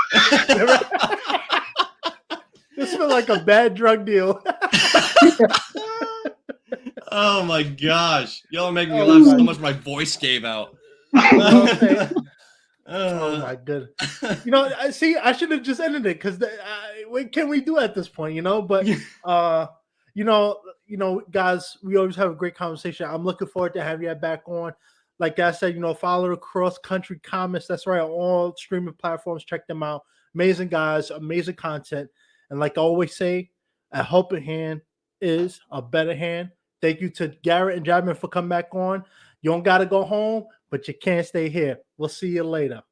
This felt like a bad drug deal. Oh my gosh. Y'all are making me Oh laugh my- so much my voice gave out. You know what I'm saying? Oh Uh, my goodness. You know, I see. I should have just ended it because what can we do at this point? You know, but you know, guys, we always have a great conversation. I'm looking forward to having you back on. Like I said, you know, follow the Cross Country Comments. That's right, on all streaming platforms. Check them out. Amazing guys, amazing content. And like I always say, a helping hand is a better hand. Thank you to Garrett and Jabyn for coming back on. You don't got to go home, but you can't stay here. We'll see you later.